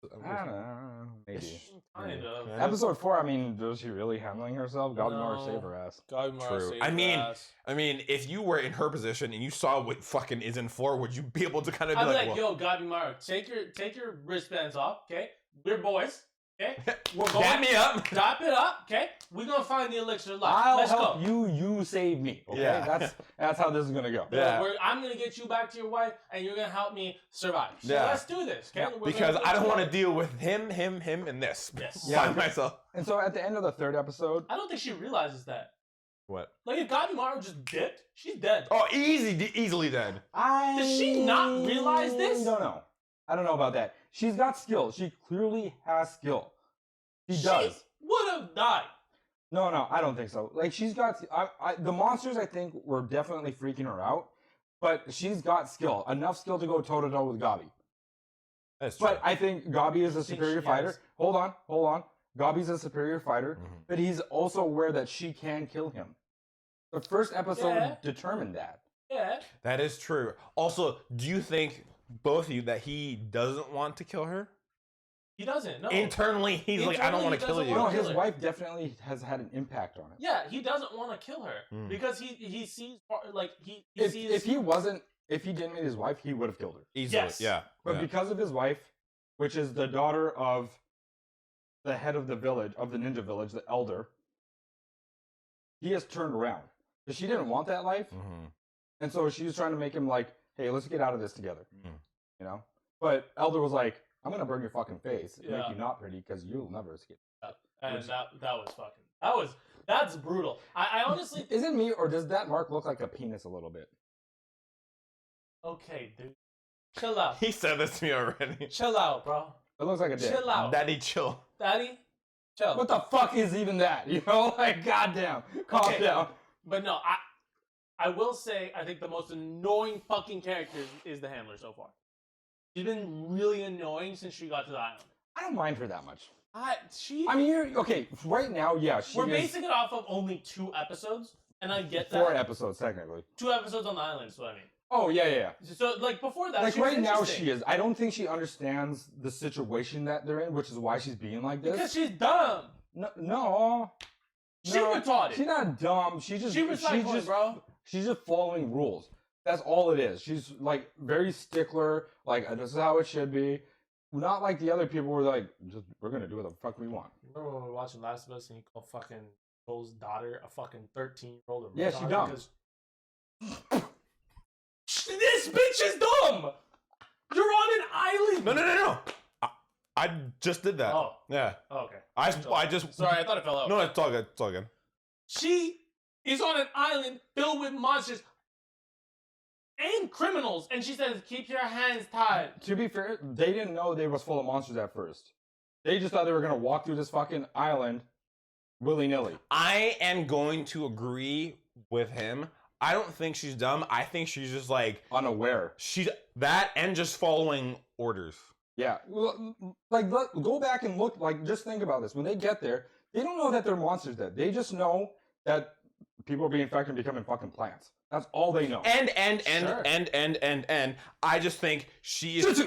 I don't know. Maybe. Kind of. Yeah. Episode 4, I mean, was she really handling herself? God No. no. save her ass. God, Mara, True. save I her mean, ass. I mean, if you were in her position and you saw what fucking is in 4, would you be able to kind of be I'd be like, like, well, yo, God, Mara, take your wristbands off, okay? We're boys, okay? We're going. dap me up? Dap it up, okay? We're gonna find the elixir of life. I'll Let's help go. you. You save me. Okay, Yeah. that's how this is gonna go. Yeah. I'm gonna get you back to your wife, and you're gonna help me survive. So Yeah. let's do this, okay? Yeah. We're Because gonna I don't want to to. deal with him, and this. Yes. Yeah. By myself. And so at the end of the third episode, I don't think she realizes that. What? Like, if God Mara just dipped, she's dead. Oh, easily dead. Does she not realize this? Don't know. I don't know about that. She's got skill. She clearly has skill. She does. Would have died. No, I don't think so. Like she's got the monsters. I think were definitely freaking her out, but she's got skill, enough skill to go toe to toe with Gabi. That's true. But I think Gabi is a think superior she fighter. has. Hold on. Gabi's a superior fighter, Mhm. but he's also aware that she can kill him. The first episode Yeah. determined that. Yeah. That is true. Also, do you think, both of you, that he doesn't want to kill her? He doesn't. No. Internally, he's like, I don't Internally, want he to kill doesn't you. No, wanna his kill her. wife definitely has had an impact on it. Yeah, he doesn't want to kill her Mm. because he sees like he If sees. if he didn't meet his wife, he would have killed her. Easily, Yes. yeah. But yeah. because of his wife, which is the daughter of the head of the village, of the ninja village, the elder, he has turned around. Because she didn't want that life. Mhm. And so she was trying to make him like, hey, let's get out of this together. Mhm. You know? But Elder was like, I'm going to burn your fucking face and make Yeah. you not pretty because you'll never escape. and which- that was fucking. That's brutal. I honestly. Is it me or does that mark look like a penis a little bit? Okay, dude. Chill out. He said this to me already. Chill out, bro. It looks like a dick. Chill out. Daddy, chill. Daddy, chill. What the fuck is even that? You know? Like, goddamn. Calm Okay. down. But no, I will say I think the most annoying fucking character is the handler so far. She's been really annoying since she got to the island. I don't mind her that much. I I mean, okay, right now, yeah, she we're is basing it off of only 2 episodes, and I get 4 that. episodes, technically. 2 episodes on the island is what I mean. Oh, yeah. So like before that, Like she was right now interesting. she is. I don't think she understands the situation that they're in, which is why she's being like this. Because she's dumb. No. She retarded. She's not dumb. She's Recycling, bro. She's just following rules. That's all it is. She's like very stickler. Like this is how it should be. Not like the other people who are like, we're gonna do what the fuck we want. Remember when we were watching Last of Us and he called fucking Joel's daughter a fucking 13-year-old? Yeah, she dumb. This bitch is dumb. You're on an island. No. I just did that. Oh. Yeah. Oh, okay. I just. Sorry, I thought it fell out. No, it's all good. It's all good. She is on an island filled with monsters and criminals, and she says, "Keep your hands tied." To be fair, they didn't know they was full of monsters at first. They just thought they were gonna walk through this fucking island willy-nilly. I am going to agree with him. I don't think she's dumb. I think she's just like Unaware. she's that and just following orders. Yeah. Like, go back and look. Like, just think about this. When they get there, they don't know that they're monsters dead. They just know that people are being infected and becoming fucking plants. That's all they know. And Sure. I just think she is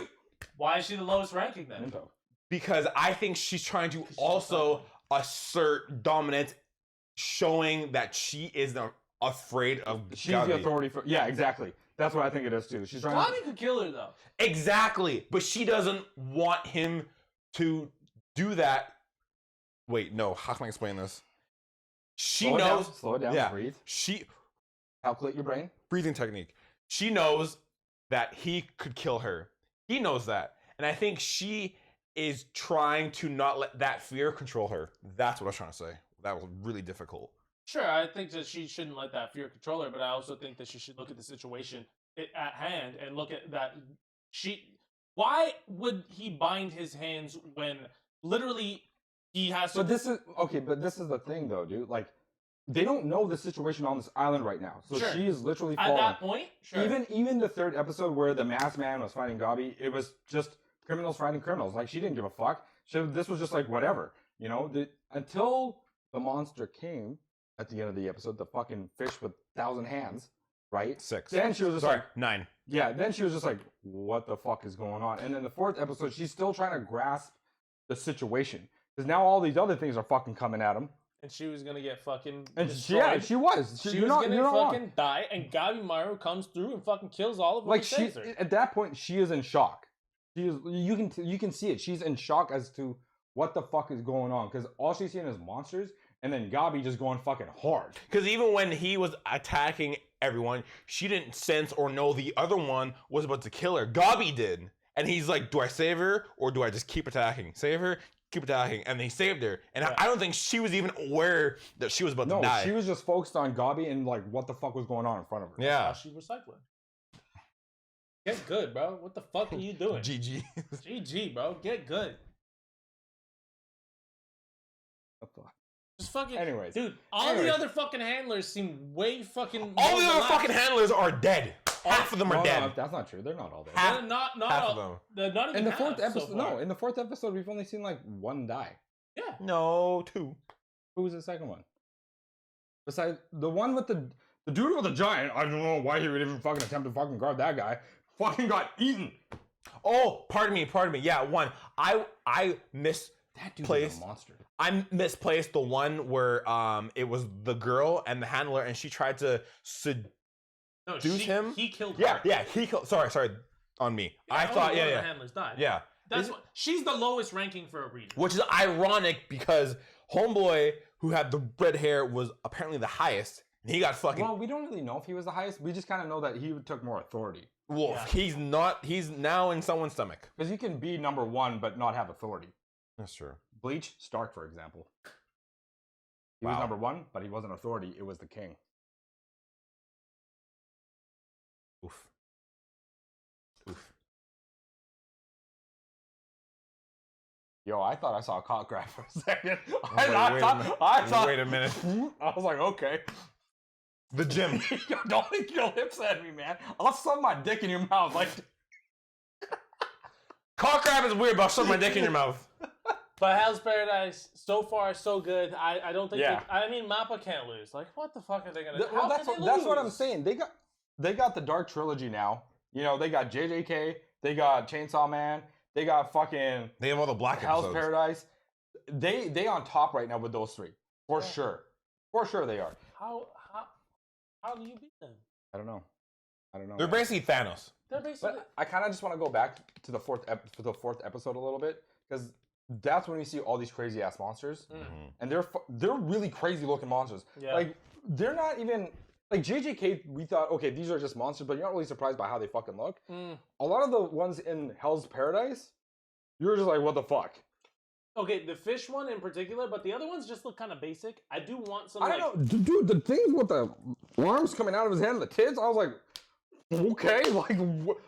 Why is she the lowest ranking then? Minto. because I think she's trying to also assert dominance, showing that she is afraid of She's Gabi. the authority for. Yeah, exactly. That's what I think it is too. She's trying. Bobby could kill her though. Exactly, but she doesn't want him to do that. Wait, no. How can I explain this? She Slow it knows. down, slow it down. Yeah. Breathe. She Calculate your brain. breathing technique. She knows that he could kill her. He knows that, and I think she is trying to not let that fear control her. That's what I was trying to say. That was really difficult. Sure, I think that she shouldn't let that fear control her, but I also think that she should look at the situation at hand and look at that. Why would he bind his hands when literally he has to? But this is okay. But this is the thing, though, dude. Like, they don't know the situation on this island right now, so Sure. she is literally At falling. that point, sure. Even the third episode where the masked man was fighting Gabi, it was just criminals fighting criminals. Like, she didn't give a fuck. This was just like whatever, you know. Until the monster came at the end of the episode, the fucking fish with 1,000 hands, right? 6. Then she was just Sorry, like, 9. yeah. Then she was just like, what the fuck is going on? And then the fourth episode, she's still trying to grasp the situation because now all these other things are fucking coming at him. and she was gonna get fucking And destroyed. she was. She You're was not- gonna you're not wrong. fucking die, and Gabi Maru comes through and fucking kills all of them. Like, and she saves her. at that point she is in shock. She is. You can see it. She's in shock as to what the fuck is going on because all she's seeing is monsters, and then Gabi just going fucking hard. Because even when he was attacking everyone, she didn't sense or know the other one was about to kill her. Gabi did. And he's like, do I save her or do I just keep attacking? Save her, keep attacking. And they saved her. And Yeah. I don't think she was even aware that she was about No, to die. she was just focused on Gabi and like what the fuck was going on in front of her. How Yeah. she recycling. Get good, bro. What the fuck are you doing? GG. GG, bro. Get good. What the- Just fucking. Anyways. Dude, all Anyways. the other fucking handlers seem way fucking. All more the other relaxed. fucking handlers are dead. Half of them are No, dead. that's not true. They're not all dead. Half- They're not half all, of them. They're not even In the fourth half so episode, far. no. In the fourth episode, we've only seen like one die. Yeah. No, 2. Who was the second one? Besides the one with the dude with the giant. I don't know why he would even fucking attempt to fucking guard that guy. Fucking got eaten. Oh, pardon me. Yeah, 1. I misplaced. That dude was a monster. I misplaced the one where it was the girl and the handler, and she tried to No, Deuce him? He killed Yeah, her. yeah, he killed. Sorry, on me. I only thought, one of the yeah, handlers died. yeah. That's what. She's the lowest ranking for a reason. Which is ironic because Homeboy, who had the red hair, was apparently the highest, and he got fucking. Well, we don't really know if he was the highest. We just kind of know that he took more authority. Well, Yeah. he's not. He's now in someone's stomach. Because you can be number one but not have authority. That's true. Bleach, Stark, for example. He was Wow. number one, but he wasn't authority. It was the king. Oof. Oof. Yo, I thought I saw a cock grab for a second. wait a minute. Wait a minute. I was like, okay. The gym. Don't lick your lips at me, man. I'll suck my dick in your mouth. Like, Cock grab is weird, but I'll shove my dick in your mouth. But Hell's Paradise, so far so good. I don't think. Yeah. I mean, Mappa can't lose. Like, what the fuck are they gonna? well, how that's can what, they what I'm lose? saying. They got the Dark Trilogy now. You know, they got JJK. They got Chainsaw Man. They got fucking They have all the black Hell's episodes. Paradise. They on top right now with those three. For Yeah. sure. For sure they are. How do you beat them? I don't know. They're basically Thanos. They're basically. But I kind of just want to go back to the fourth episode a little bit because that's when we see all these crazy ass monsters, and they're really crazy looking monsters. Yeah. Like they're not even like JJK. We thought, okay, these are just monsters, but you're not really surprised by how they fucking look. A lot of the ones in Hell's Paradise You were just like, what the fuck? Okay, the fish one in particular, but the other ones just look kind of basic. I do want some. I like, don't know, dude. The things with the arms coming out of his hand, the tits. I was like, okay, like,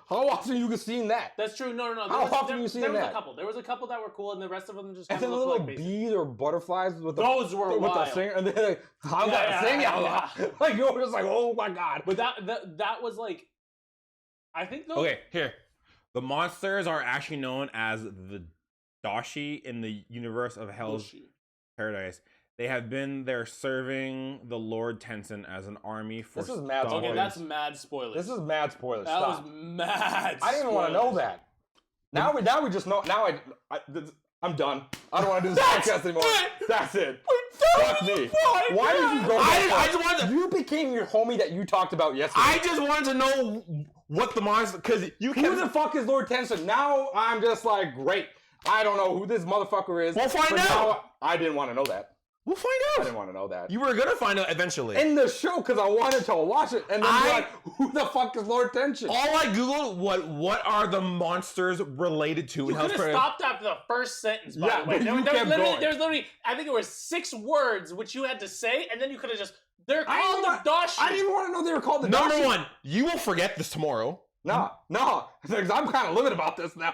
how often you seen that? That's true. No. How often you seen There was that? a couple. There was a couple that were cool, and the rest of them just And kind then of the looked little like basic. bees or butterflies with the Those were with the wild. singer, and then like, how Yeah, sing yeah. like you were just like, oh my god. But that was like, I think though. Okay, here. The monsters are actually known as the Dashi in the universe of Hell's Paradise. They have been there serving the Lord Tenzin as an army for. This is mad Okay, spoilers. that's mad spoilers. This is mad spoilers. That Stop. was mad. I didn't even want to know spoilers. that. Now we just know. Now I'm done. I don't want to do this podcast anymore. That's it. Fuck me. Why did you go? I just wanted to. You became your homie that you talked about yesterday. I just wanted to know what the monster, because you Who can. the fuck is Lord Tenzin? Now I'm just like, great. I don't know who this motherfucker is. We'll find but out. now I didn't want to know that. We'll find I out. didn't want to know that. You were gonna find out eventually. In the show, because I wanted to watch it, and then be like, who the fuck is Lord Tenzin? All I googled what are the monsters related to You in could Hell's have Paradise. stopped after the first sentence. By Yeah, the way, but there you was kept going. literally, I think it was 6 words which you had to say, and then you could have just. They're I called didn't the Dashi. I didn't even want to know they were called the Number Dashi. 1, you will forget this tomorrow. No, because I'm kind of livid about this now.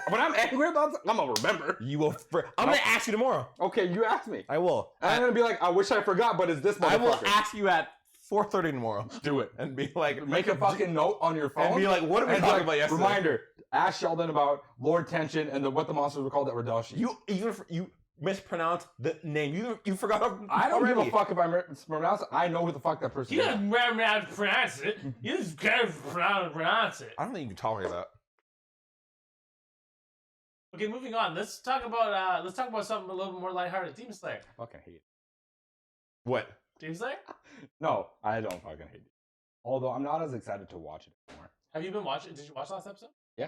When I'm angry about this, I'm gonna remember. You will. I'm gonna ask you tomorrow. Okay, you asked me. I will. And I'm gonna be like, I wish I forgot, but it's this motherfucker. I will ask you at 4:30 tomorrow. Do it. And be like, Make a fucking note on your phone. and be like, what did we and talk like, about yesterday? Reminder: ask Sheldon about Lord Tension and what the monsters were called that were Dashi. You mispronounced the name. You forgot. I don't already. give a fuck if I mispronounce it. I know who the fuck that person You is. didn't pronounce it. You just can't pronounce it. I don't think you can tolerate that. Okay, moving on. Let's talk about something a little bit more lighthearted. Demon Slayer. I fucking hate it. What? Demon Slayer? No, I don't fucking hate it. Although I'm not as excited to watch it anymore. Have you been watching? Did you watch last episode? Yeah.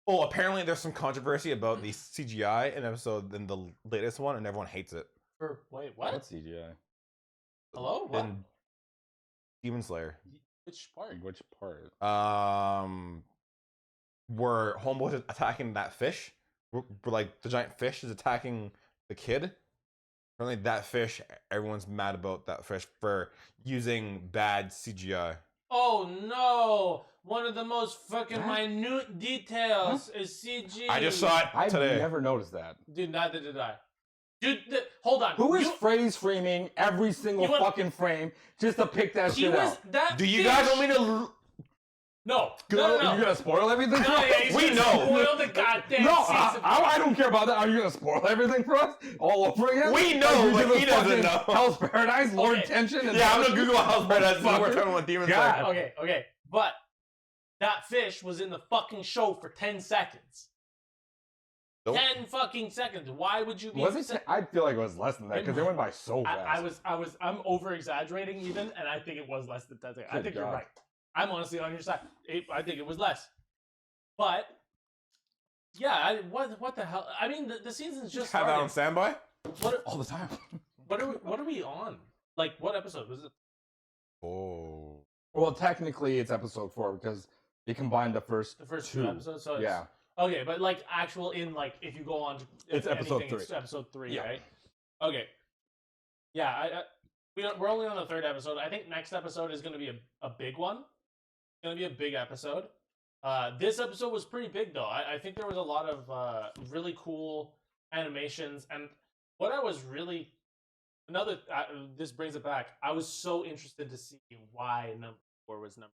Oh, apparently there's some controversy about the CGI in the latest one, and everyone hates it. Wait, what? What's CGI? Hello? What? In Demon Slayer. Which part? Which part? Where Homeboy is attacking that fish, where like the giant fish is attacking the kid. Apparently, that fish, everyone's mad about that fish for using bad CGI. Oh no! One of the most fucking minute details is CG. I just saw it I've today. never noticed that. Dude, neither did I. Dude, hold on. Who is phrase framing every single You want- fucking frame just to pick that He shit was out? that. Do you fish- guys want me to? No. You gonna spoil everything? No, yeah, he's We gonna know. Spoil the goddamn No, season. I don't care about that. Are you gonna spoil everything for us all over again? We know, you but give he us doesn't fucking know. Hell's Paradise, Lord Okay. Tension, and Yeah, I'm gonna Google Hell's Paradise. We're Fucker. talking about Demon God. Slayer. Okay, but that fish was in the fucking show for 10 seconds. Nope. 10 fucking seconds. Why would you be? Was it? I feel like it was less than that because it went by so fast. I'm over exaggerating even, and I think it was less than 10 seconds. I Good think you're God. right. I'm honestly on your side. I think it was less. But yeah, what the hell? I mean, the season's just Have that started. on standby. all the time. What are we on? Like, what episode was it? Oh. Well, technically, it's episode 4 because they combined the first The first two. 2 episodes. So it's, Yeah. Okay, but like actual in like if you go on, to, It's episode anything, 3. It's episode 3, Yeah. right? Okay. Yeah, we're only on the 3rd episode. I think next episode is going to be a big one. It's going to be a big episode. This episode was pretty big though. I think there was a lot of really cool animations, and what I was really this brings it back. I was so interested to see why number 4 was number.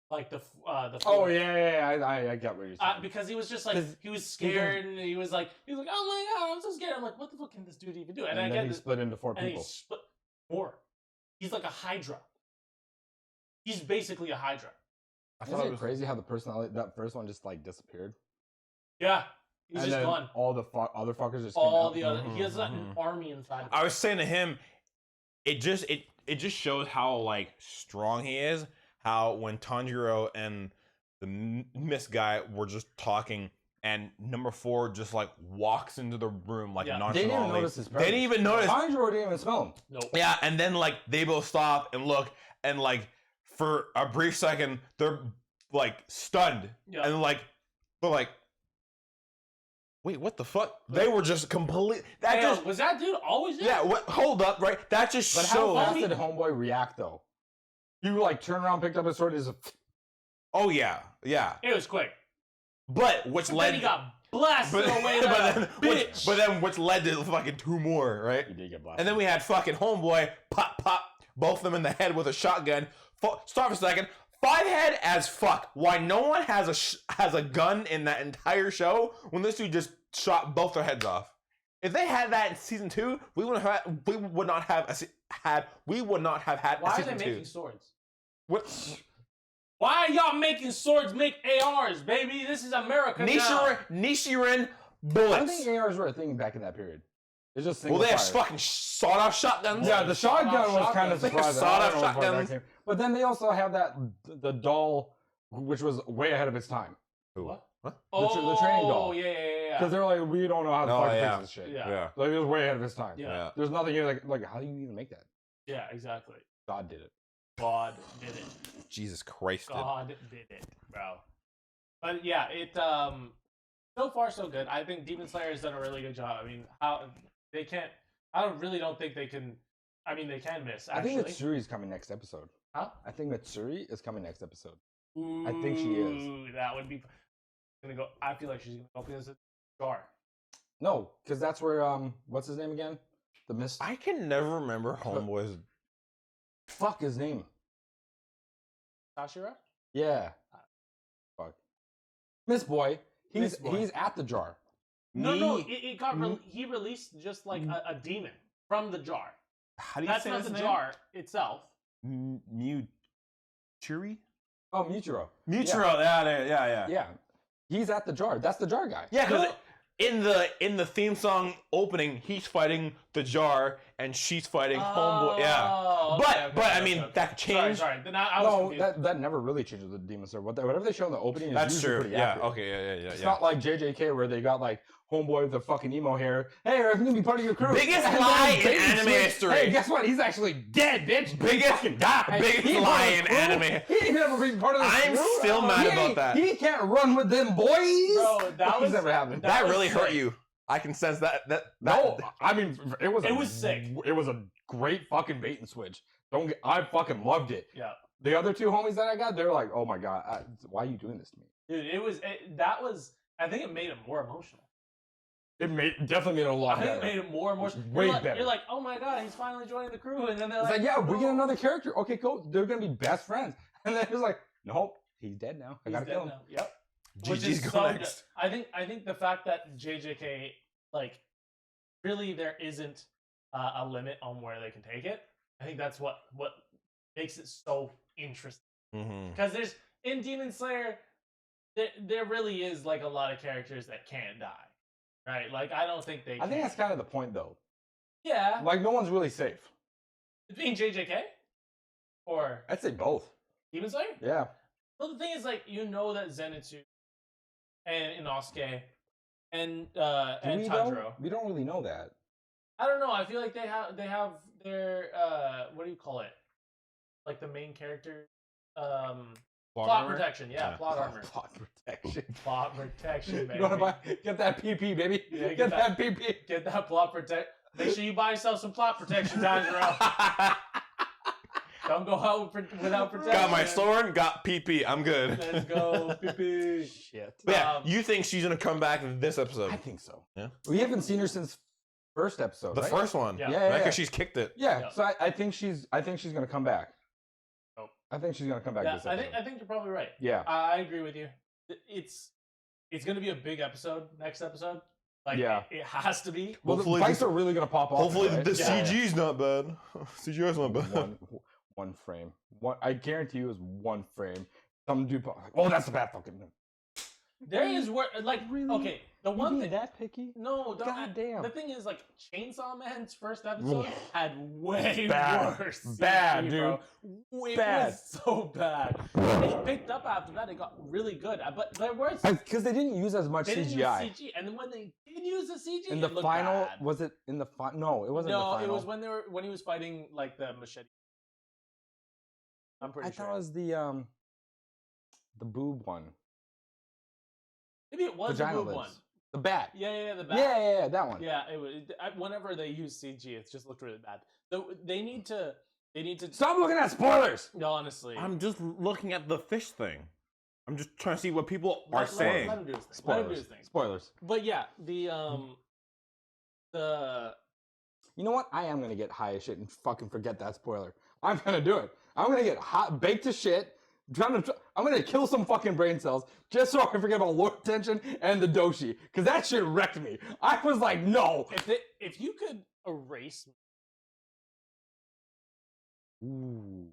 Like the Oh four- yeah. I get what you're saying. because he was just like 'Cause he was scared and he was like oh my god, I'm so scared. I'm like, what the fuck can this dude even do? And I then get he this, split into 4 and he people. split 4. He's like a Hydra. He's basically a Hydra. I Isn't thought it it was crazy how the personality that first one just like disappeared? Yeah, he's and just then gone. all the other fuckers just All came the out. other, he has like an army inside. Of him. I was saying to him, it just shows how like strong he is. How when Tanjiro and the Mist guy were just talking, and number 4 just like walks into the room like Yeah. They didn't even nonchalantly. notice his They didn't even notice. Tanjiro didn't even smell him. Nope. Yeah, and then like they both stop and look, and like for a brief second they're like stunned, Yeah. and like they're like, Wait, what the fuck? They were just complete. That Hey, just was that dude always there? yeah. What? Hold up, right? That just But how shows. fast did Homeboy react though? You like turn around, picked up his sword, is Oh yeah, yeah. It was quick. But which But led then he got blasted away but like then, a bitch. but then which led to fucking 2 more, right? he did get blasted. And then we had fucking Homeboy pop pop both of them in the head with a shotgun. Stop for a second. 5-head as fuck. Why no one has a gun in that entire show when this dude just shot both their heads off? If they had that in season 2, we would not have had Why a are season they 2. making swords? What? Wwhy are y'all making swords make ARs, baby? This is America now. Nishirin I bullets. don't think ARs were a thing back in that period. It's just Well, single they have fire. fucking sawed-off shotguns. Yeah, the shotgun was kind of They have surprising. sawed-off I don't know where that shotguns. came- But then they also have the doll, which was way ahead of its time. What? What? Oh, the training doll. Yeah. Because they're like, we don't know how to Oh, fucking yeah. fix this shit. Yeah. Yeah. Like, it was way ahead of its time. Yeah. There's nothing here like how do you even make that? Yeah, exactly. God did it. God did it. Jesus Christ. Dude. God did it, bro. But yeah, it so far so good. I think Demon Slayer has done a really good job. I mean, how they can't. Really don't think they can. I mean, they can miss. Actually, I think Mitsuri's coming next episode. Huh? I think Mitsuri is coming next episode. I think she is. Ooh, that would be. Gonna go. I feel like she's gonna open this jar. No, because that's where what's his name again? The Mist. I can never remember Homeboy's. Fuck his name. Sashira? Yeah. Fuck. Miss Boy. Miss Boy. He's at the jar. No. It got. He released just like a demon from the jar. How do you That's say not his the name? jar itself. Churi? Oh, Muturo. Muturo. Yeah. Yeah. He's at the jar. That's the jar guy. Yeah, because in the theme song opening, he's fighting the jar and she's fighting Homeboy. Yeah. Oh, okay, But I okay, mean okay. that changed. Sorry. Then I was No, confused. that never really changes the Demon Slayer. Whatever they show in the opening is That's usually true. pretty Yeah. accurate. Okay. Yeah. It's not like JJK where they got like Homeboy with the fucking emo hair. Hey, I'm gonna be part of your crew. Biggest And then lie in bait and anime switch. history. Hey, guess what? He's actually dead, bitch. He fucking died. biggest He ain't lie part of in the crew. anime. He ain't never been part of the I'm crew. still mad He about ain't- that. He can't run with them boys. Bro, that was never happened. That was really hurt sick. you. I can sense that. No, I mean it was. It was sick. It was a great fucking bait and switch. I fucking loved it. Yeah. The other two homies that I got, they're like, "Oh my god, why are you doing this to me?" Dude, that was. I think it made it more emotional. It definitely made it a lot I think better. it made it more emotional. Way you're like, better. You're like, oh my god, he's finally joining the crew, and then they're It's like, like, yeah, we get no, another character. Okay, cool. They're gonna be best friends. And then it's like, nope, he's dead now. I he's gotta dead kill him. now. Yep. GG's is go so next. good. I think the fact that JJK like really there isn't a limit on where they can take it. I think that's what makes it so interesting. Mm-hmm. Because there's in Demon Slayer, there really is like a lot of characters that can't die, right? Like I don't think they. I think can. that's kind of the point, though. Yeah. Like, no one's really safe. Between JJK or I'd say both. Demon Slayer. Yeah. Well, the thing is, like, you know that Zenitsu and Inosuke and Do we, though? Tanjiro. We don't really know that. I don't know. I feel like they have their what do you call it? Like the main character, plot protection. Yeah, plot armor. Plot protection. Plot protection, baby. You wanna get that PP, baby? Yeah, get that PP. Get that plot protect. Make sure you buy yourself some plot protection, Tanjiro. Don't go out without protection. Got my man. sword, got PP. I'm good. Let's go, PP. Shit. But yeah, Um, you think she's gonna come back in this episode? I think so. Yeah. We haven't seen her since first episode. The right? first one. Yeah. Yeah, Right? yeah. Because she's kicked it. Yeah. Yeah. So I think she's gonna come back. Oh. I think she's gonna come back Yeah, this episode. I think you're probably right. Yeah. I agree with you. It's gonna be a big episode next episode. Like Yeah. it has to be. Well, the Hopefully fights this- are really gonna pop off. Hopefully right? the Yeah. CG's not bad. CGI's not bad. One frame. I guarantee you, is one frame. Some dude, like, oh, that's a bad fucking. There is where like Really? okay, the one thing that picky? no, don't, God damn. The thing is like Chainsaw Man's first episode had way Bad. worse. Bad, CG, dude. Bro. It Bad. was so bad. It picked up after that. It got really good, but there was Because they didn't use as much they didn't use CGI. CG, and then when they did use the CG, In it the looked final, bad. was it in the final? No, it wasn't. No, in the final. it was when he was fighting like the machete. I'm pretty I sure. thought it was the boob one. Maybe it was the Vagina boob lips. one. The bat. Yeah, the Yeah, that one. Yeah, it was. Whenever they use CG, it just looked really bad. They need to. Stop looking at spoilers. No, honestly. I'm just looking at the fish thing. I'm just trying to see what people are saying. Let him do his thing. Let him do his thing. Spoilers. But yeah, the You know what? I am gonna get high as shit and fucking forget that spoiler. I'm gonna do it. I'm gonna get hot, baked to shit. I'm gonna kill some fucking brain cells just so I can forget about Lord Tension and the Doshi, because that shit wrecked me. I was like, no. if you could erase. Ooh.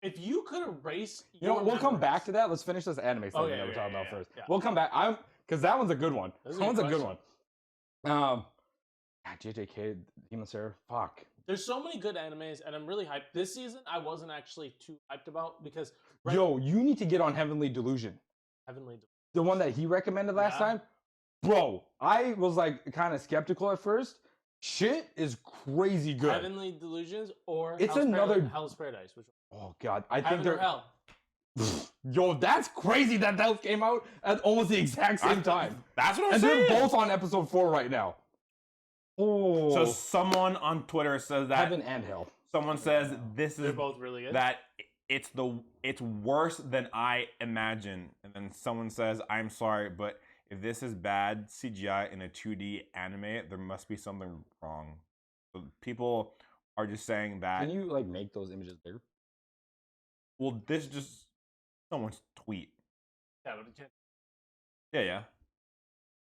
If you could erase. You know, your we'll come memories- back to that. Let's finish this anime segment that we're talking about first. We'll come back. Because that one's a good one. That's a That good one's a good one. question. JJK, Demon Slayer, fuck. There's so many good animes, and I'm really hyped. This season, I wasn't actually too hyped about because. Yo, you need to get on Heavenly Delusion. Heavenly. The one that he recommended last Yeah. time. Bro, I was like kind of skeptical at first. Shit is crazy good. Heavenly Delusions or It's another- Hell's Paradise. Which Oh god, I think Heaven or they're Hell? Yo, that's crazy that those came out at almost the exact same time. That's what I'm And saying. they're both on episode 4 right now. Oh, So someone on Twitter says that Heaven and Hell. someone says this They're is both really good. that it's worse than I imagine, and then someone says I'm sorry, but if this is bad CGI in a 2D anime, there must be something wrong. So people are just saying that. Can you like make those images bigger? Well, this is just someone's tweet. Yeah, but it can't. Yeah.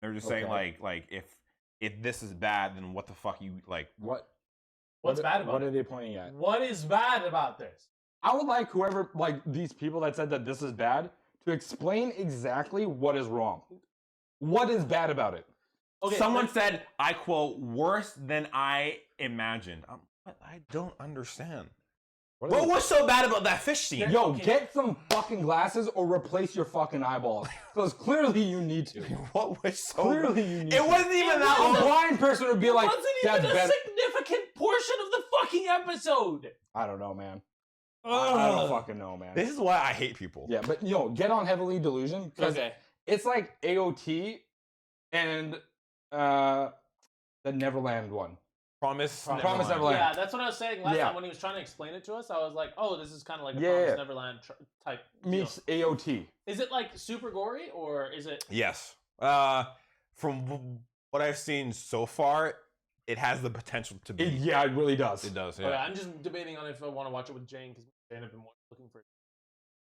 They're just saying Okay. like if this is bad, then what the fuck you like? What? What's bad about What it? are they pointing at? What is bad about this? I would like whoever, like these people that said that this is bad, to explain exactly what is wrong. What is bad about it? Okay, Someone said, I quote, worse than I imagined. I don't understand. What What was so bad about that fish scene? Yo, Okay. get some fucking glasses or replace your fucking eyeballs. Because clearly you need to. What was so Clearly you need It to. wasn't even It that A wasn't. long. blind person would be like, wasn't that's even a better. significant portion of the fucking episode. I don't know, man. I don't Ugh. fucking know, man. This is why I hate people. Yeah, but yo, get on Heavenly Delusion because Okay. it's like AOT and the Neverland one. Promise Neverland. Yeah, that's what I was saying last Yeah. time when he was trying to explain it to us. I was like, oh, this is kind of like a Yeah, Promised yeah. Neverland type. deal. Meets AOT. Is it like super gory or is it? Yes. From what I've seen so far, it has the potential to be. Yeah, it really does. It does, Okay, yeah. I'm just debating on if I want to watch it with Jane because Jane have been looking for it.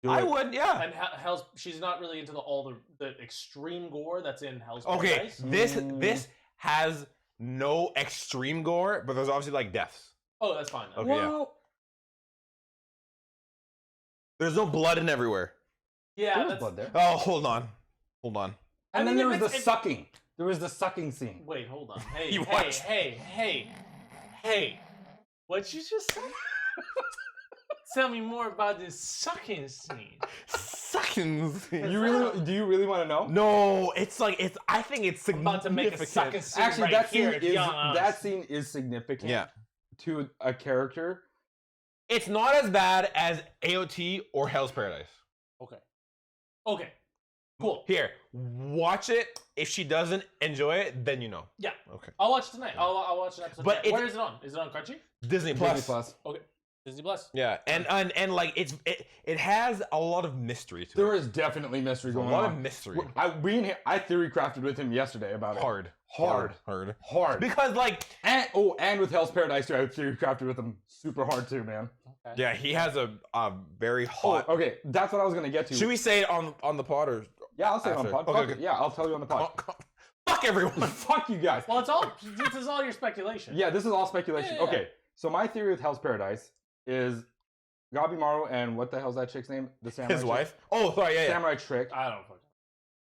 Do I it. would, yeah. And Hell's, she's not really into all the extreme gore that's in Hell's Okay, Paradise. this has no extreme gore, but there's obviously like deaths. Oh, that's fine. Then. Okay, yeah. Well, There's no blood in everywhere. Yeah, there was that's. blood there. Oh, hold on. And I then mean, there if was the it's- sucking. There was the sucking scene. Wait, hold on. Hey, You hey, watched- hey. What'd you just say? Tell me more about this sucking scene. Sucking. Do you really want to know? No, it's like I think it's I'm about to make a significant. sucking scene Actually, right that scene here. is Young that us. scene is significant. Yeah. To a character. It's not as bad as AOT or Hell's Paradise. Okay. Cool. Here, watch it. If she doesn't enjoy it, then you know. Yeah. Okay. I'll watch it tonight. I'll watch an episode. But tonight. Where is it on? Is it on Crunchy? Disney Plus. Disney Plus. Disney Plus. Yeah, and like it has a lot of mystery to There it. is definitely mystery There's a going lot on. of mystery. I theory crafted with him yesterday about it. Hard. Hard. Because like And with Hell's Paradise too, I theory crafted with him super hard too, man. Okay. yeah, he has a very hot. Oh, okay, that's what I was gonna get to. Should we say it on the pod or? Yeah, I'll say it on After. the pod. Okay, Fuck it. okay. Yeah, I'll tell you on the pod. Fuck everyone. Fuck you guys. Well, this is all your speculation. Yeah, this is all speculation. Yeah. Okay, so my theory with Hell's Paradise is Gabimaru and what the hell's that chick's name? The samurai. His chick? wife. Oh, sorry. Yeah. Samurai trick. I don't fucking.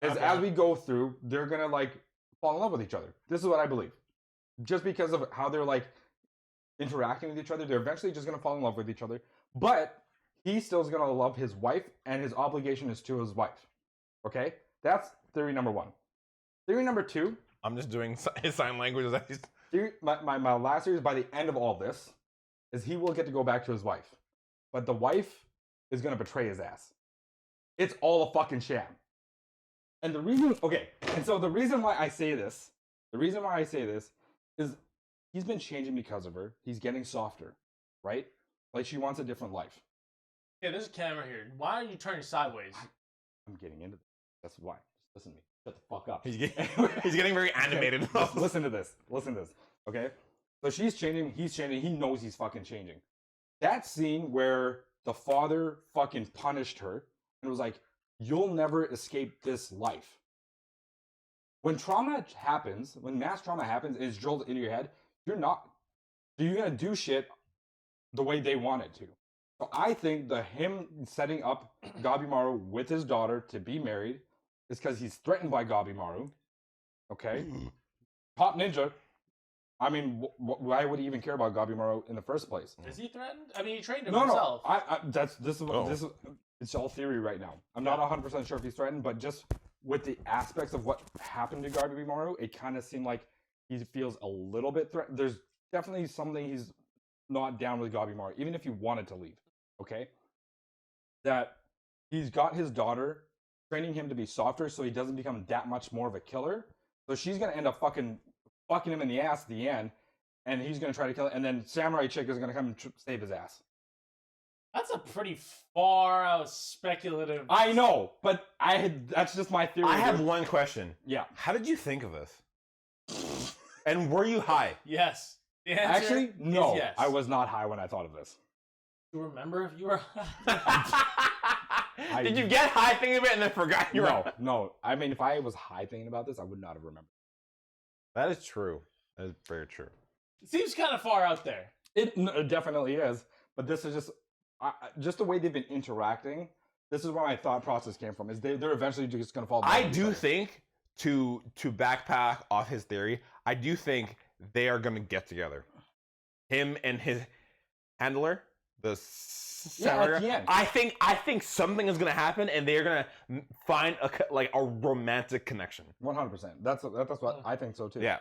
Is Okay. as we go through, they're gonna like fall in love with each other. This is what I believe. Just because of how they're like interacting with each other, they're eventually just gonna fall in love with each other. But he still's gonna love his wife, and his obligation is to his wife. Okay, that's theory number one. Theory number two. I'm just doing his sign language. My last theory is by the end of all this, is he will get to go back to his wife, but the wife is gonna betray his ass. It's all a fucking sham. And the reason, okay, and so the reason why I say this is he's been changing because of her. He's getting softer, right? Like she wants a different life. Yeah, there's a camera here. Why are you turning sideways? I'm getting into this. That's why. Just listen to me. Shut the fuck up. He's getting very animated. Just listen to this. Listen to this. Okay? So she's changing. He's changing. He knows he's fucking changing. That scene where the father fucking punished her and was like, you'll never escape this life. When trauma happens, when mass trauma happens and it's drilled into your head, you're gonna do shit the way they want it to. So I think him setting up Gabimaru with his daughter to be married is because he's threatened by Gabimaru. Okay? Top Ninja. I mean, why would he even care about Gabimaru in the first place? Is he threatened? I mean, he trained him No, himself. this is it's all theory right now. I'm not 100% sure if he's threatened, but just with the aspects of what happened to Gabimaru, it kind of seemed like he feels a little bit threatened. There's definitely something he's not down with Gabimaru, even if he wanted to leave. Okay? That he's got his daughter training him to be softer so he doesn't become that much more of a killer. So she's gonna end up fucking him in the ass at the end, and he's gonna try to kill him, and then Samurai Chick is gonna come and save his ass. That's a pretty far out speculative. I know, but that's just my theory. I have one question. Yeah. How did you think of this? And were you high? Yes. The answer Actually, no. is yes. I was not high when I thought of this. Do you remember if you were Did you get high thinking of it and then forgot you were? No. I mean, if I was high thinking about this, I would not have remembered. That is true. That is very true. It seems kind of far out there. It definitely is, but this is just the way they've been interacting. This is where my thought process came from. Is they're eventually just going to fall. I do think to backpack off his theory, I do think they are going to get together. Him and his handler, the samurai. at the end. I think something is going to happen, and they are going to find a romantic connection. 100%. That's what I think so too. Yeah,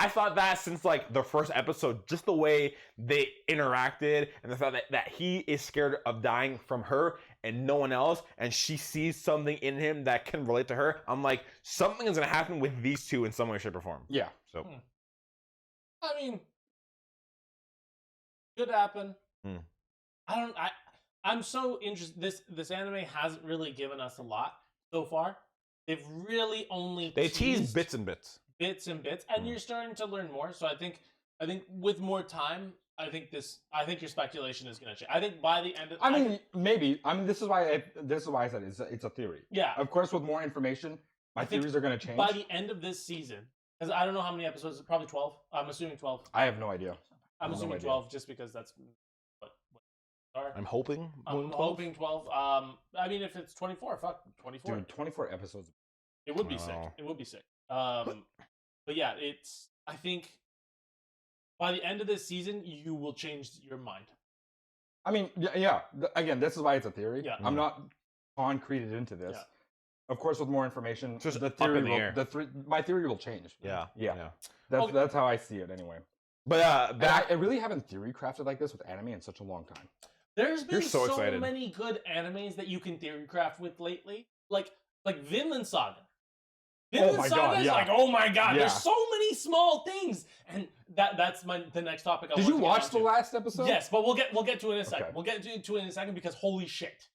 I thought that since like the first episode, just the way they interacted and the fact that he is scared of dying from her and no one else, and she sees something in him that can relate to her, I'm like, something is going to happen with these two in some way, shape, or form. Yeah. So, I mean, could happen. Hmm. I'm so interested. This anime hasn't really given us a lot so far. They've really only they tease teased bits and bits. bits and bits, and you're starting to learn more. So I think with more time, I think your speculation is going to change. I think by the end of maybe. I mean, this is why I said it's a theory. Yeah. Of course, with more information, my theories are going to change. By the end of this season, because I don't know how many episodes, probably 12. I'm assuming 12. I have no idea. I'm no assuming idea. 12 just because that's what are. I'm hoping. I'm hoping 12. I mean, if it's 24, fuck 24. Dude, 24 episodes. It would be sick. Wow. It would be sick. But yeah, I think by the end of this season, you will change your mind. I mean, yeah. Again, this is why it's a theory. Yeah. I'm not concreted into this. Yeah. Of course, with more information, Just the up theory in the air. my theory will change. Yeah. Yeah. Okay. That's how I see it anyway. But I really haven't theory crafted like this with anime in such a long time. There's been You're so excited. many good animes that you can theory craft with lately, like Vinland Saga. Vinland my Saga God, is yeah. like, oh my god, Yeah. there's so many small things, and that's the next topic. Did you watch the last episode? Yes, but we'll get to it in a second. Okay. We'll get to it in a second because holy shit,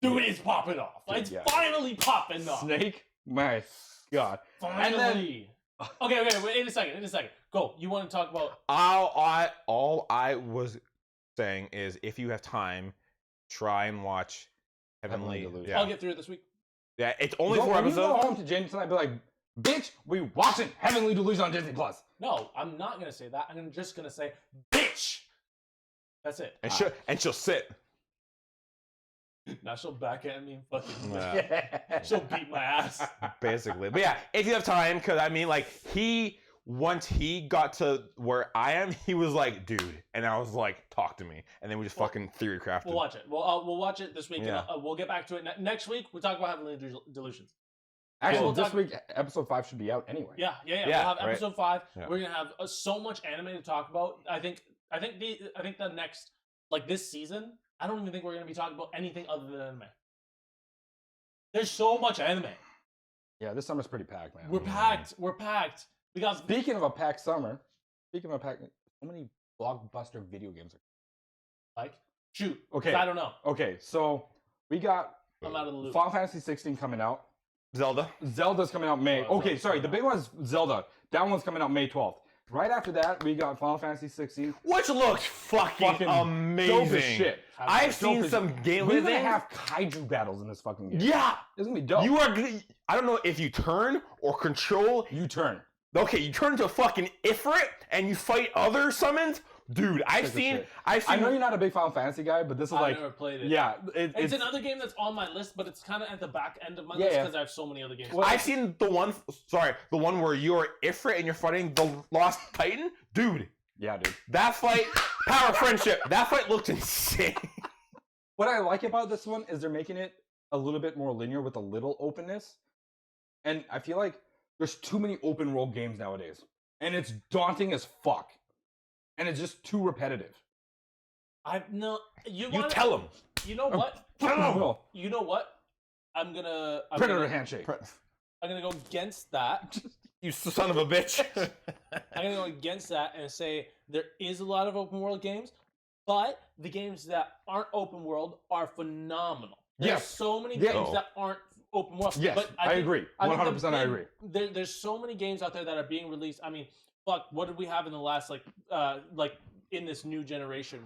dude, it's popping off. Dude, It's yeah. finally popping off. Snake? My God. Finally. Okay, wait, in a second. Go. You want to talk about? all I was saying is, if you have time, try and watch Heavenly Heavenly. Delusion. Yeah, I'll get through it this week. yeah. It's only When 4 you go episodes. home to James tonight, be like, bitch, we watching Heavenly Delusion on Disney Plus. No, I'm not gonna say that. I'm just gonna say, bitch. That's it. And she'll sit. Now she'll back at me and fucking. Yeah. She'll beat my ass. Basically. But yeah, if you have time, because I mean, like, once he got to where I am, he was like, dude, and I was like, talk to me, and then we just fucking theory crafted. We'll watch it. We'll watch it this week. Yeah. And, we'll get back to it next week. We'll talk about Heavenly Delusions. Actually, We'll this talk- week, episode 5 should be out anyway. Yeah. Yeah, We'll have right. episode 5. Yeah. We're gonna have so much anime to talk about. I think the next, like this season, I don't even think we're gonna be talking about anything other than anime. There's so much anime. Yeah, this summer's pretty packed, man. We're packed. We're packed. We got Speaking of a packed summer, so many blockbuster video games. like shoot. Okay. 'Cause I don't know. Okay, so we got I'm out of the loop. Final Fantasy 16 coming out. Zelda. Zelda's coming out May. Oh, Okay, Zelda's sorry, the coming big one's Zelda. That one's coming out May 12th. Right after that, we got Final Fantasy 16. Which looks fucking Fucking amazing. Dope as shit. I've Dope seen as some shit. gameplay We're gonna things. have kaiju battles in this fucking game. Yeah. It's gonna be dope. You are. I don't know if you turn or control. You turn. Okay, you turn into a fucking Ifrit and you fight other summons. Dude, I've Sick as seen. shit. I've seen. I know you're not a big Final Fantasy guy, but this is I've like, never played it. yeah, It's another game that's on my list, but it's kind of at the back end of my Yeah, list yeah. because I have so many other games. Well, I've seen the one. Sorry, the one where you're Ifrit and you're fighting the Lost Titan. Dude, yeah, dude. that fight, power of friendship. That fight looked insane. What I like about this one is they're making it a little bit more linear with a little openness. And I feel like there's too many open world games nowadays. And it's daunting as fuck. And it's just too repetitive. You You tell him. You know what? Well, You know what? I'm Predator gonna handshake. I'm gonna go against that. You son of a bitch. I'm gonna go against that and say there is a lot of open world games, but the games that aren't open world are phenomenal. There's Yes. so many Yeah. games that aren't open world. Yes, but I agree. I think 100% I agree. There's so many games out there that are being released. I mean, fuck, what did we have in the last like in this new generation?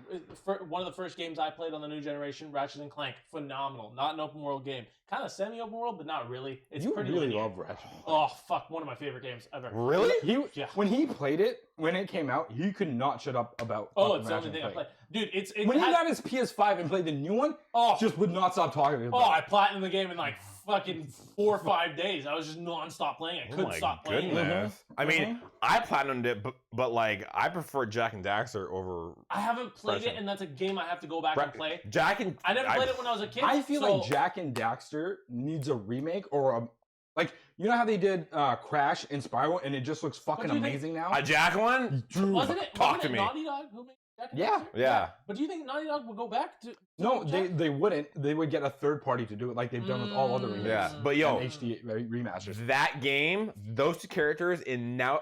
One of the first games I played on the new generation, Ratchet and Clank, phenomenal. Not an open world game, kind of semi-open world, but not really. It's You pretty really linear. love Ratchet. Oh fuck, one of my favorite games ever. Really? Yeah. When he played it, when it came out, he could not shut up about Oh, fucking it's the only Ratchet thing I and play. Clank. Dude, it When he has- got his PS5 and played the new one, oh, just would not stop talking about oh, it. I platinumed the game in like fucking 4 or 5 days. I was just non-stop playing. I Oh couldn't my stop playing. goodness. I mean, I platinumed it, but like I prefer Jack and Daxter over I haven't played Fresh it, and that's a game I have to go back and play. Jack and. I never played it when I was a kid. I feel so- like Jack and Daxter needs a remake or a like you know how they did Crash and Spyro and it just looks fucking do you think- amazing now. A Jack one? Dude, wasn't it Talk wasn't to it me. Naughty Dog who made Jack and Yeah. Daxter? Yeah. But do you think Naughty Dog would go back to No, Jack? they wouldn't. They would get a third party to do it like they've done with all other remakes. Yeah. Mm. But yo, And HD remasters. that game, those two characters in now.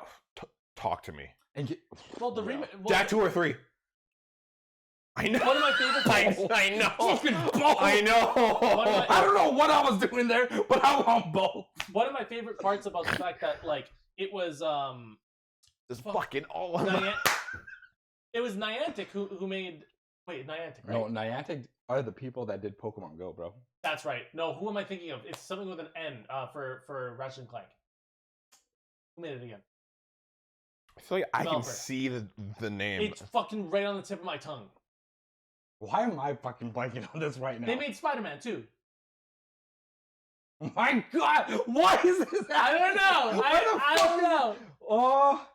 Talk to me. And Well, the remake. Jack 2 or 3? I know. One of my favorite things. I know. fucking both. I know. One of my- I don't know what I was doing there, but I want both. One of my favorite parts about the fact that like it was Just fucking all of them. it was Niantic who made Niantic, right? No, Niantic are the people that did Pokemon Go, bro. That's right. No, who am I thinking of? It's something with an N for Ratchet and Clank. Who made it again? I feel like I can Developer. see the name. It's fucking right on the tip of my tongue. Why am I fucking blanking on this right now? They made Spider-Man too. My God, what is this? I don't know. I don't know. Oh.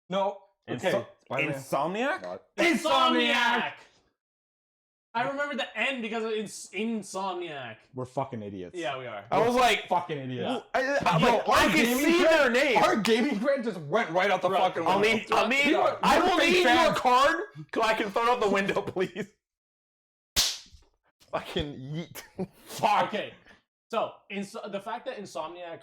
No. Okay. Spider-Man. Insomniac? Not- Insomniac. I remember the N because it's Insomniac. We're fucking idiots. Yeah, we are. I was like, Fucking idiots. I'm Yo, like, our I can gaming see cred- their name. Our gaming cred just went right out the fucking I window. mean, People- I will fake need your fans. card so I can throw it out the window, please. Fucking yeet. Fuck. Okay. So, the fact that Insomniac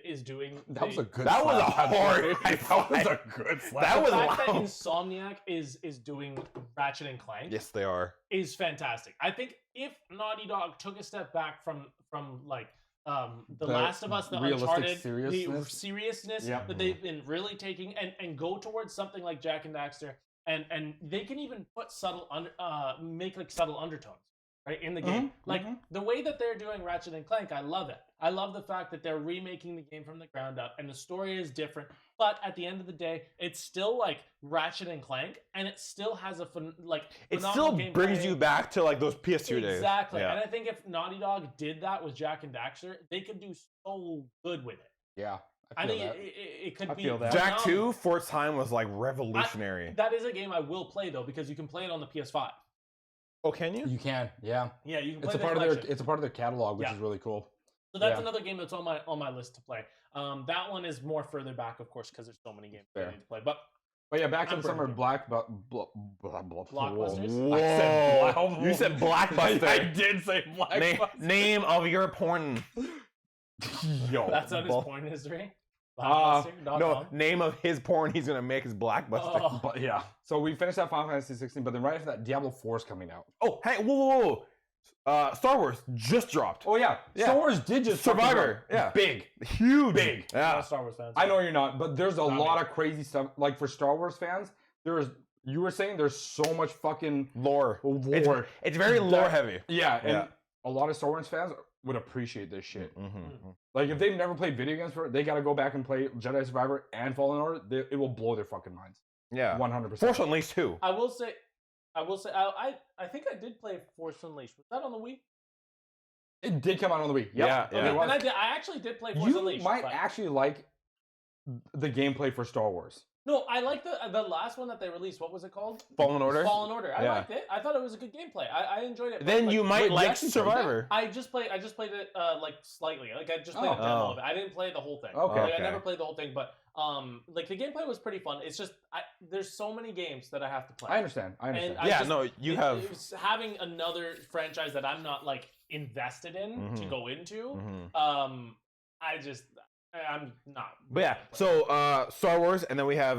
is doing That was a good. That was a slap. hard That was a good slap. That was the fact that loud. Insomniac is doing Ratchet and Clank Yes, they are. is fantastic. I think if Naughty Dog took a step back from like the Last of Us, the realistic Uncharted, the seriousness. seriousness Yeah. that they've been really taking and go towards something like Jack and Daxter, and they can even put make like subtle undertones. Right, in the game. Like, the way that they're doing Ratchet and Clank, I love it. I love the fact that they're remaking the game from the ground up, and the story is different. But at the end of the day, it's still like Ratchet and Clank, and it still has a It phenomenal still gameplay. brings you back to like those PS2 days. Exactly. Yeah. And I think if Naughty Dog did that with Jack and Daxter, they could do so good with it. Yeah, I feel think that. it could I be feel that. Jack phenomenal. 2 for its time was like revolutionary. That is a game I will play though, because you can play it on the PS5. Oh, can you? You can, yeah. Yeah, you can play It's a the part of their. collection. It's a part of their catalog, which Yeah. is really cool. So that's Yeah. another game that's on my list to play. That one is more further back, of course, because there's so many games I Fair. need to play. But But yeah, back to I'm the summer burning. I Blockbusters? said Whoa. You said Blockbuster. I did say blockbuster. Name of your porn. Yo, That's on his Bull- porn history. Uh, No, name of his porn he's gonna make is Blackbuster. Oh. But yeah, so we finished that Final Fantasy 16, but then right after that, Diablo 4 is coming out. Oh, hey, whoa. Star Wars just dropped. Oh yeah, Yeah. Star Wars did just fucking Survivor, drop. yeah. Big. Huge. Big. I'm Yeah. not a Star Wars fan. I know you're not, but there's a Not lot me. of crazy stuff. Like for Star Wars fans, you were saying there's so much fucking Lore. lore. It's very lore heavy. Yeah, and Yeah. a lot of Star Wars fans would appreciate this shit. Mm-hmm. Like if they've never played video games, they got to go back and play Jedi Survivor and Fallen Order. It will blow their fucking minds. Yeah. 100%. Force Unleashed too. I will say, I think I did play Force Unleashed. Was that on the Wii? It did come out on the Wii. Yep. Yeah, Okay, yeah. Okay, it was. and I actually did play Force You Unleashed. might but- actually like the gameplay for Star Wars. No, I like the last one that they released. What was it called? Fallen Order. Fallen Order. I Yeah. liked it. I thought it was a good gameplay. I enjoyed it. but, Then like, you might wait, you like actually played that? Survivor. I just played it like slightly. Like I just played Oh. a demo Oh. of it. I didn't play the whole thing. Okay. Like, I Okay. never played the whole thing, but like the gameplay was pretty fun. It's just there's so many games that I have to play. I understand. I understand. And I Yeah, just- no, you have. it's having another franchise that I'm not like invested in to Mhm. go into. Mhm. I'm not. But yeah, so Star Wars, and then we have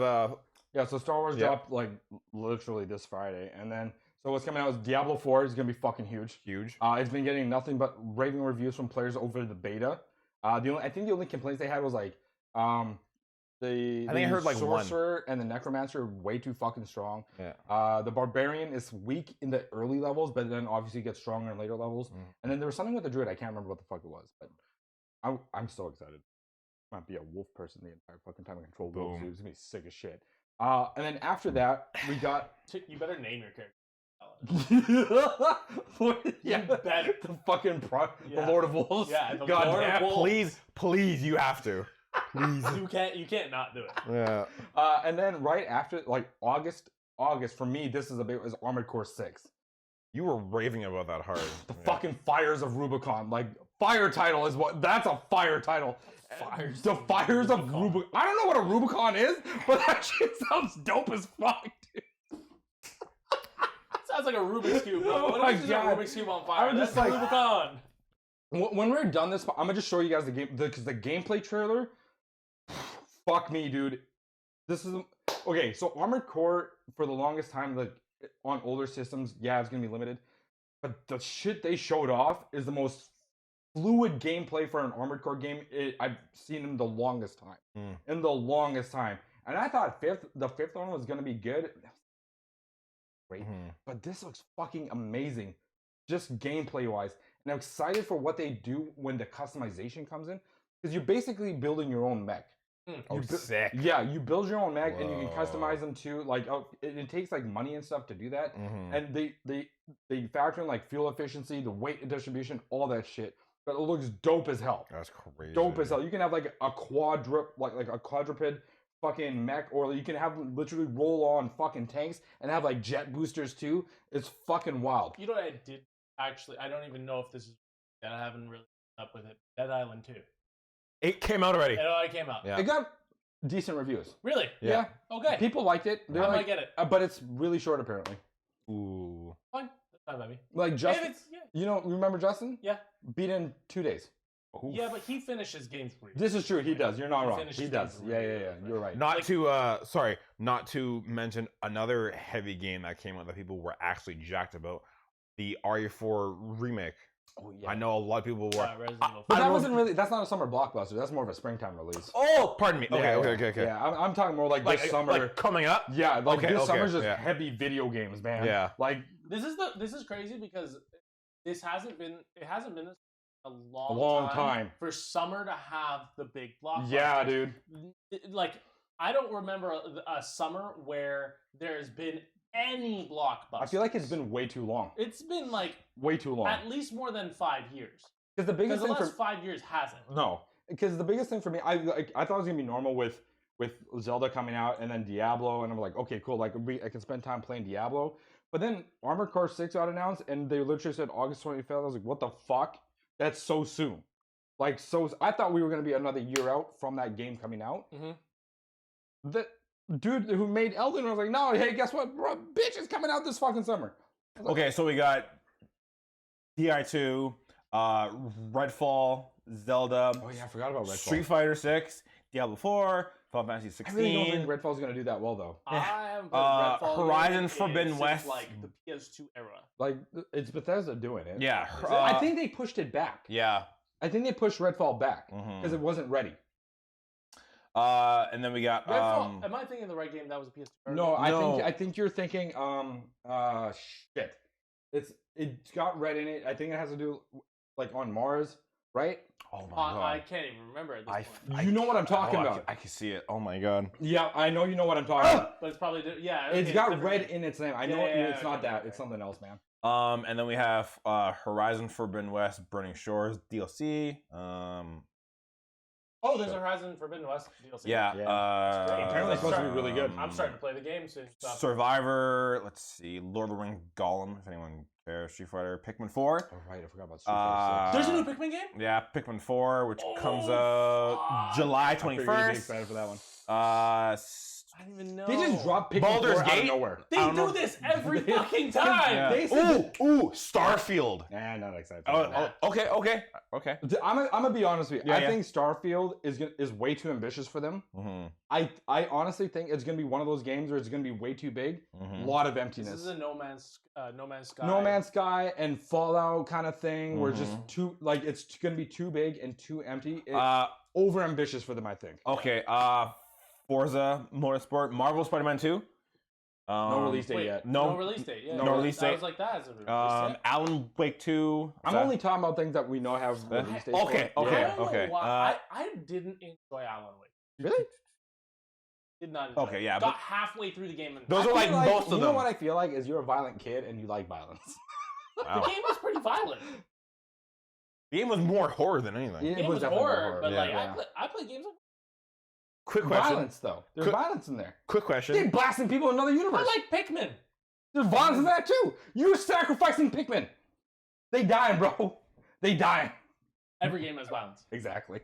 Yeah, so Star Wars Yeah. dropped like literally this Friday, and then so what's coming out is Diablo 4 is gonna be fucking huge. huge. It's been getting nothing but raving reviews from players over the beta. I think the only complaints they had was like the I think I heard, like, one. sorcerer and the necromancer are way too fucking strong. Yeah. The barbarian is weak in the early levels, but then obviously gets stronger in later levels. Mhm. And then there was something with the druid. I can't remember what the fuck it was, but I'm so excited. Might be a wolf person the entire fucking time. I control wolves. Boom. Dude. It's gonna be sick as shit. And then after that, we got You better name your character. yeah, better. the fucking the Yeah. Lord of Wolves. Yeah, the God Lord of damn. Wolves. Please, you have to. Please. You can't not do it. Yeah. And then right after, like August for me, this is was Armored Core 6. You were raving about that hard. The fucking Fires of Rubicon, like fire title is what. That's a fire title. The Fires of Rubicon. I don't know what a Rubicon is, but that shit sounds dope as fuck, dude. Sounds like a Rubik's cube. Bro. Oh What my if it's just a God. Rubik's cube on fire? I'm just That's like- Rubicon. When we're done this, I'm gonna just show you guys the game because the gameplay trailer. Fuck me, dude. This is okay. So Armored Core for the longest time, like on older systems, yeah, it's gonna be limited. But the shit they showed off is the most fluid gameplay for an Armored Core game I've seen in the longest time. In the longest time, and I thought the fifth one was gonna be good. Great, but this looks fucking amazing, just gameplay wise. And I'm excited for what they do when the customization comes in, because you're basically building your own mech. Oh, sick. Yeah, you build your own mech and you can Whoa. customize them too. Like, it takes like money and stuff to do that. Mhm. And they factor in like fuel efficiency, the weight distribution, all that shit. But it looks dope as hell. That's crazy. Dope as hell. You can have like a like a quadruped fucking mech, or you can have literally roll on fucking tanks and have like jet boosters too. It's fucking wild. You know what I did? Actually, I don't even know if this is that I haven't really up with it. Dead Island 2. It came out already. It already came out. Yeah. It got decent reviews. Really? Yeah. Okay. People liked it. They're I like, might get it. but it's really short apparently. Ooh. Fine. That's fine by me. Like If Justin, it's, yeah. you know, remember Justin? Yeah. Beat in 2 days. Yeah, but he finishes games for you. This is true. He does. You're not He wrong. finished He his does. games Yeah, really yeah, yeah. quick. You're right. Not Like- to not to mention another heavy game that came out that people were actually jacked about, the RE4 remake. Oh I know a lot of people were. Yeah, Resident Evil But I that don't wasn't really. That's not a summer blockbuster. That's more of a springtime release. Oh, pardon me. Okay, Yeah, okay. Yeah, I'm talking more like this summer. like coming up. Yeah, like Okay, this okay, summer's just yeah. heavy video games, man. Yeah. Like This is crazy because it hasn't been this a long, a long time. for summer to have the big blockbusters. Yeah, dude. Like I don't remember a summer where there's been any blockbuster. I feel like it's been way too long. It's been like Way too long. at least more than 5 years. Because the Because biggest the thing last for 5 years hasn't. no, because the biggest thing for me, I thought it was gonna be normal with Zelda coming out and then Diablo, and I'm like, okay, cool. Like I can spend time playing Diablo. But then Armored Core 6 got announced, and they literally said August 25th. I was like, what the fuck? That's so soon. Like I thought we were gonna be another year out from that game coming out. Mhm. The dude who made Elden Ring was like, no, hey, guess what? Bro, bitch is coming out this fucking summer. Okay, so we got TI2, Redfall, Zelda, Oh yeah, I forgot about Redfall. Street Fighter 6, Diablo 4, Final Fantasy 16. I really don't think Redfall's gonna do that well though. I haven't played Redfall Horizon game Forbidden since, West. like the PS2 era. Like it's Bethesda doing it. Yeah, I think they pushed it back. yeah. I think they pushed Redfall back Mhm. because it wasn't ready. And then we got Redfall. Am I thinking of the right game? That was a PS2 era. No, No. I think you're thinking shit. It's got red in it. I think it has to do like on Mars, right? oh my god. I can't even remember at this point. You know what I'm talking about. I can see it. Oh my god. Yeah, I know you know what I'm talking about. But it's probably yeah. It's okay, got different red game. in its name. I Yeah, know yeah, it's not okay, that. okay. It's something else, man. And then we have Horizon Forbidden West, Burning Shores DLC. Oh, there's a Horizon Forbidden West DLC. Yeah. Apparently it's supposed to be really good. I'm starting to play the game soon. So. Survivor. Let's see. Lord of the Rings Gollum. If anyone cares. Street Fighter. Pikmin 4. Oh right, I forgot about Street Fighter 6. There's a new Pikmin game. Yeah, Pikmin 4, which comes Oh, out fuck. July I figured you'd be 21st. excited for that one. I don't even know. They just dropped Pikmin Baldur's 4 out of Gate? nowhere. They I don't do know. this every They- fucking time. Yeah. They said Ooh, Starfield. Nah, not excited. For Oh, that. okay. I'm gonna be honest with you. Yeah, I yeah. think Starfield is way too ambitious for them. Mm-hmm. I honestly think it's gonna be one of those games where it's gonna be way too big. Mm-hmm. A lot of This emptiness. is a No Man's Sky. No Man's Sky and Fallout kind of thing, where just Mhm. too like it's gonna be too big and too empty. Uh, Over ambitious for them, I think. okay. Forza Motorsport, Marvel Spider-Man 2. No release date Wait, yet. no release date. Yeah, no release I date. was like that as a release date. Alan Wake 2. I'm only talking about things that we know have release dates. okay, for. okay. I don't know why. Uh, I didn't enjoy Alan Wake. Really? Did not enjoy Okay, it. yeah, Got but- halfway through the game and Those I are like feel most of you know them. what I feel like is you're a violent kid and you like violence. the Wow. game was pretty violent. The game was more horror than anything. It It was definitely horror, but Yeah. like Yeah. I play games. Quick question. Violence though. There's Quick- violence in there. Quick They question. blasting people in another universe. I like Pikmin. There's violence in that too. You're sacrificing Pikmin. They dying, bro. They dying. Every game has violence. Exactly.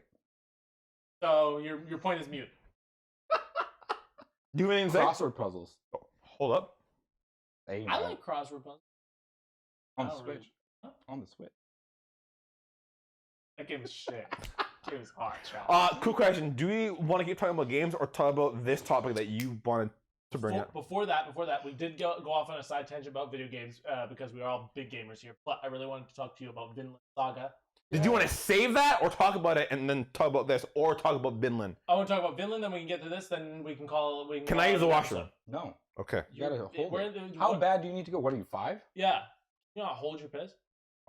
So your point is mute. Do anything? Crossword puzzles. Hold up. Hey, I man. like crossword puzzles. on I the don't Switch. really- Huh? On the Switch. That game is shit. That game is hard. Child. Quick question. Do we want to keep talking about games or talk about this topic that you wanted to bring up? Before that, we did go off on a side tangent about video games because we are all big gamers here. But I really wanted to talk to you about Vinland Saga. Did you want to save that or talk about it and then talk about this or talk about Vinland? I want to talk about Vinland, then we can get to this. Then we can call. We Can call I it use the an washroom? episode. No. Okay. You gotta hold we're it. in the- How what- bad do you need to go? What are you, 5? Yeah. You know, hold your piss.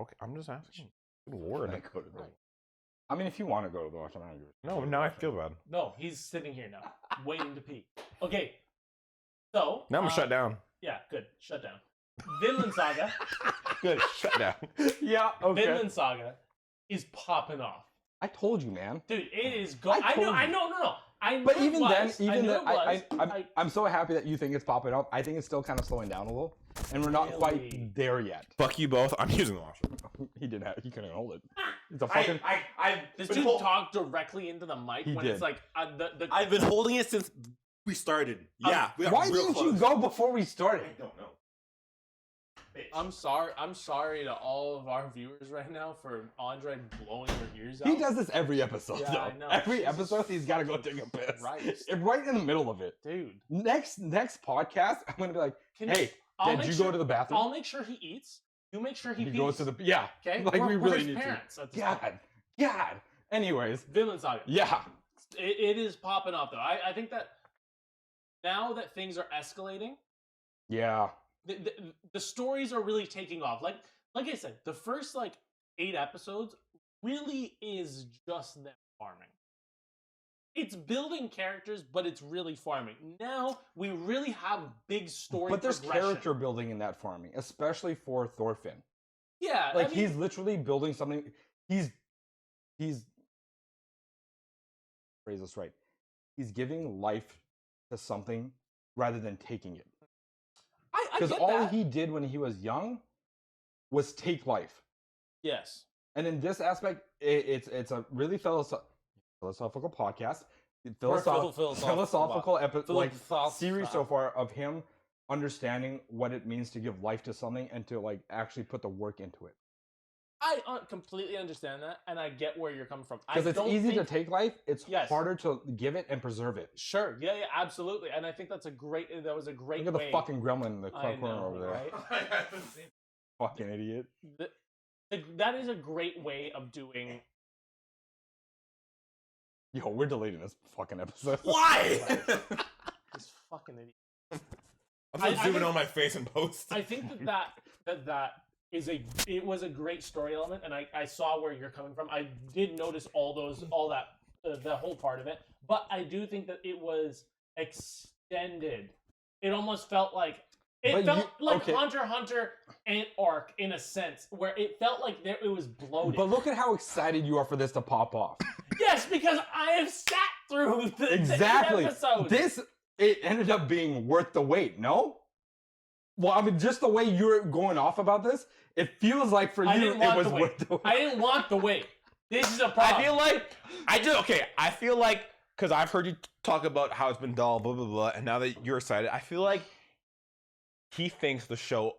Okay. I'm just asking. Good lord. Go to the... I mean, if you want to go to the washroom, I don't give a- No, now I feel bad. No, he's sitting here now, waiting to pee. Okay. So. Now I'm shut down. Yeah, good. Shut down. Vinland Saga. Good. Shut down. Yeah, okay. Vinland Saga is popping off. I told you, man. Dude, it is I told I you. know, no. I know But it even was. then, I knew it was. I'm so happy that you think it's popping up. I think it's still kind of slowing down a little, and we're not Really? quite there yet. Fuck you both. I'm using the washroom. He couldn't even hold it. It's a fucking. This dude talked directly into the mic He when did. it's like I've been holding it since we started. Yeah. we got Why real didn't close. you go before we started? I don't know. I'm sorry to all of our viewers right now for Andre blowing their ears out. He does this every episode. Yeah, though. I know. Every Jesus episode, he's got to go take a piss. Christ. Right in the middle of it. Dude. Next podcast, I'm gonna be like, Can hey, I'll did make you sure- go to the bathroom? I'll make sure he eats. You make sure he He pees. goes to the Okay? Like We're we really his need parents at to. this point. God. Anyways, Vinland Saga. yeah. It is popping up though. I think that now that things are escalating, Yeah. the stories are really taking off. Like I said, the first 8 episodes really is just them farming. It's building characters, but it's really farming. Now we really have big story. But there's progression. character building in that farming, especially for Thorfinn. Yeah, Like I mean, he's literally building something. He's phrase this right. He's giving life to something rather than taking it. I Because get all that. he did when he was young was take life. Yes. And in this aspect, it's a really philosophical podcast. Philosophical series so far of him understanding what it means to give life to something and to actually put the work into it. I completely understand that, and I get where you're coming from. Because it's easy to take life. It's Yes. harder to give it and preserve it. Sure, yeah, absolutely, and I think that was a great. Look at way. the fucking gremlin in the I corner know, over there. right? Fucking idiot. That is a great way of doing. Yo, we're deleting this fucking episode. Why? This fucking idiot. I'm I just zooming think- on my face in post. I think that it was a great story element, and I saw where you're coming from. I did notice the whole part of it, but I do think that it was extended. It almost felt like okay. Hunter x Hunter and arc in a sense, where it felt like it was bloated. But look at how excited you are for this to pop off. Yes, because I have sat through the Exactly. episodes. It ended up being worth the wait, no? Well, I mean, just the way you're going off about this, it feels like for you it was worth the wait. I didn't want the wait. This is a problem. I feel like I feel like because I've heard you talk about how it's been dull, blah blah blah, and now that you're excited, I feel like he thinks the show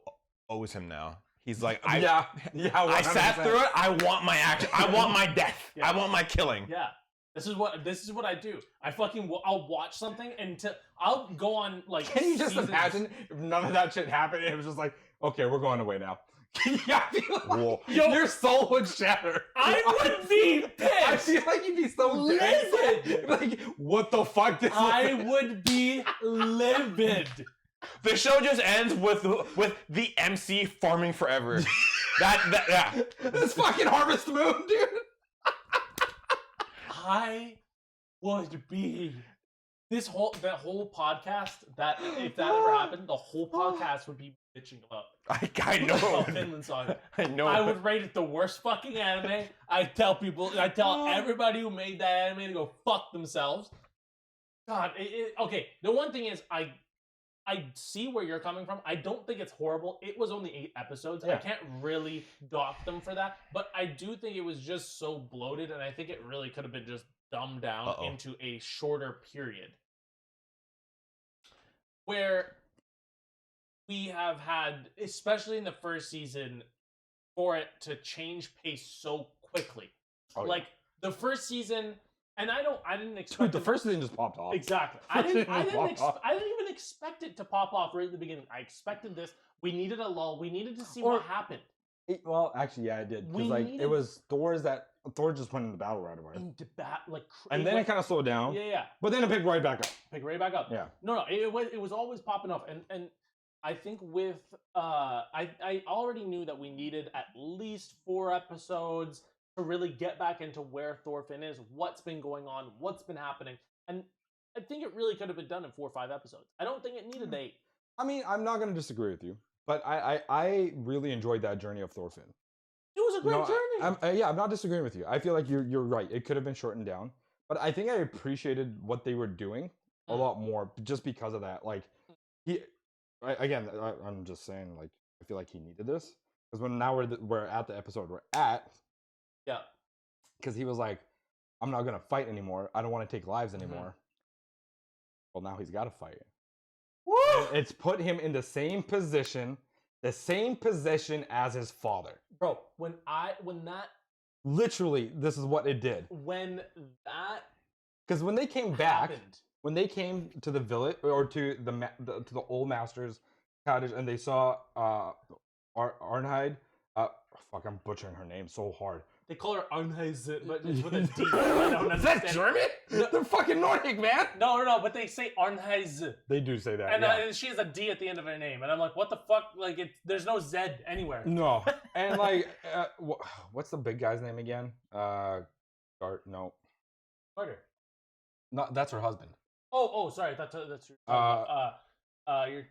owes him now. He's like, I sat 100%. through it. I want my action. I want my death. Yeah. I want my killing. Yeah. This is what I do. I'll watch something until I'll go on like. Can you just seasons. imagine if none of that shit happened and it was just like, okay, we're going away now. Yeah, I feel like Whoa. your soul would shatter. I would be pissed. I feel like you'd be so Livid. dead. Like, what the fuck? I would be livid. The show just ends with the MC farming forever. yeah. This fucking Harvest Moon, dude. I would be that whole podcast. That if that ever happened, the whole podcast would be bitching about. I know. About Finland Saga. I know. I would rate it the worst fucking anime. I tell everybody who made that anime to go fuck themselves. God, okay. The one thing is, I see where you're coming from. I don't think it's horrible. It was only 8 episodes. Yeah. I can't really dock them for that. But I do think it was just so bloated, and I think it really could have been just dumbed down into a shorter period. Where we have had, especially in the first season, for it to change pace so quickly. Oh, yeah. Like the first season, and I didn't Dude, expect the first season just popped off. exactly. I didn't even expect it to pop off right at the beginning. I expected this. We needed a lull. We needed to see what happened. Well, actually, yeah, I did. We Because like needed- it was Thor just went into battle right away, Into and then it kind of slowed down. yeah. But then it picked right back up. Pick right back up. Yeah. No, it was always popping up, and I think with I already knew that we needed at least 4 episodes to really get back into where Thorfinn is, what's been going on, what's been happening, and I think it really could have been done in 4 or 5 episodes. I don't think it needed 8. I mean, I'm not going to disagree with you, but I really enjoyed that journey of Thorfinn. It was a great journey. I'm not disagreeing with you. I feel like you're right. It could have been shortened down, but I think I appreciated what they were doing a lot more just because of that. Like I'm just saying, like, I feel like he needed this because we're at the episode we're at. Yeah. Because he was like, I'm not gonna fight anymore. I don't want to take lives anymore. Well, now he's got to fight. Woo! It's put him in the same position as his father. Bro, when that Literally, this is what it did. Because when they came back, happened, when they came to the village or to the old master's cottage, and they saw Arnheid. Fuck, I'm butchering her name so hard. they call her Arnheid, but it's with a D. I don't Is that understand. German? They're fucking Nordic, man. No, but they say Arnheid. They do say that. And yeah. she has a D at the end of her name, and I'm like, what the fuck? Like, there's no Z anywhere. No, and like, what's the big guy's name again? No, Carter. no, that's her husband. Oh, sorry, that's your. Your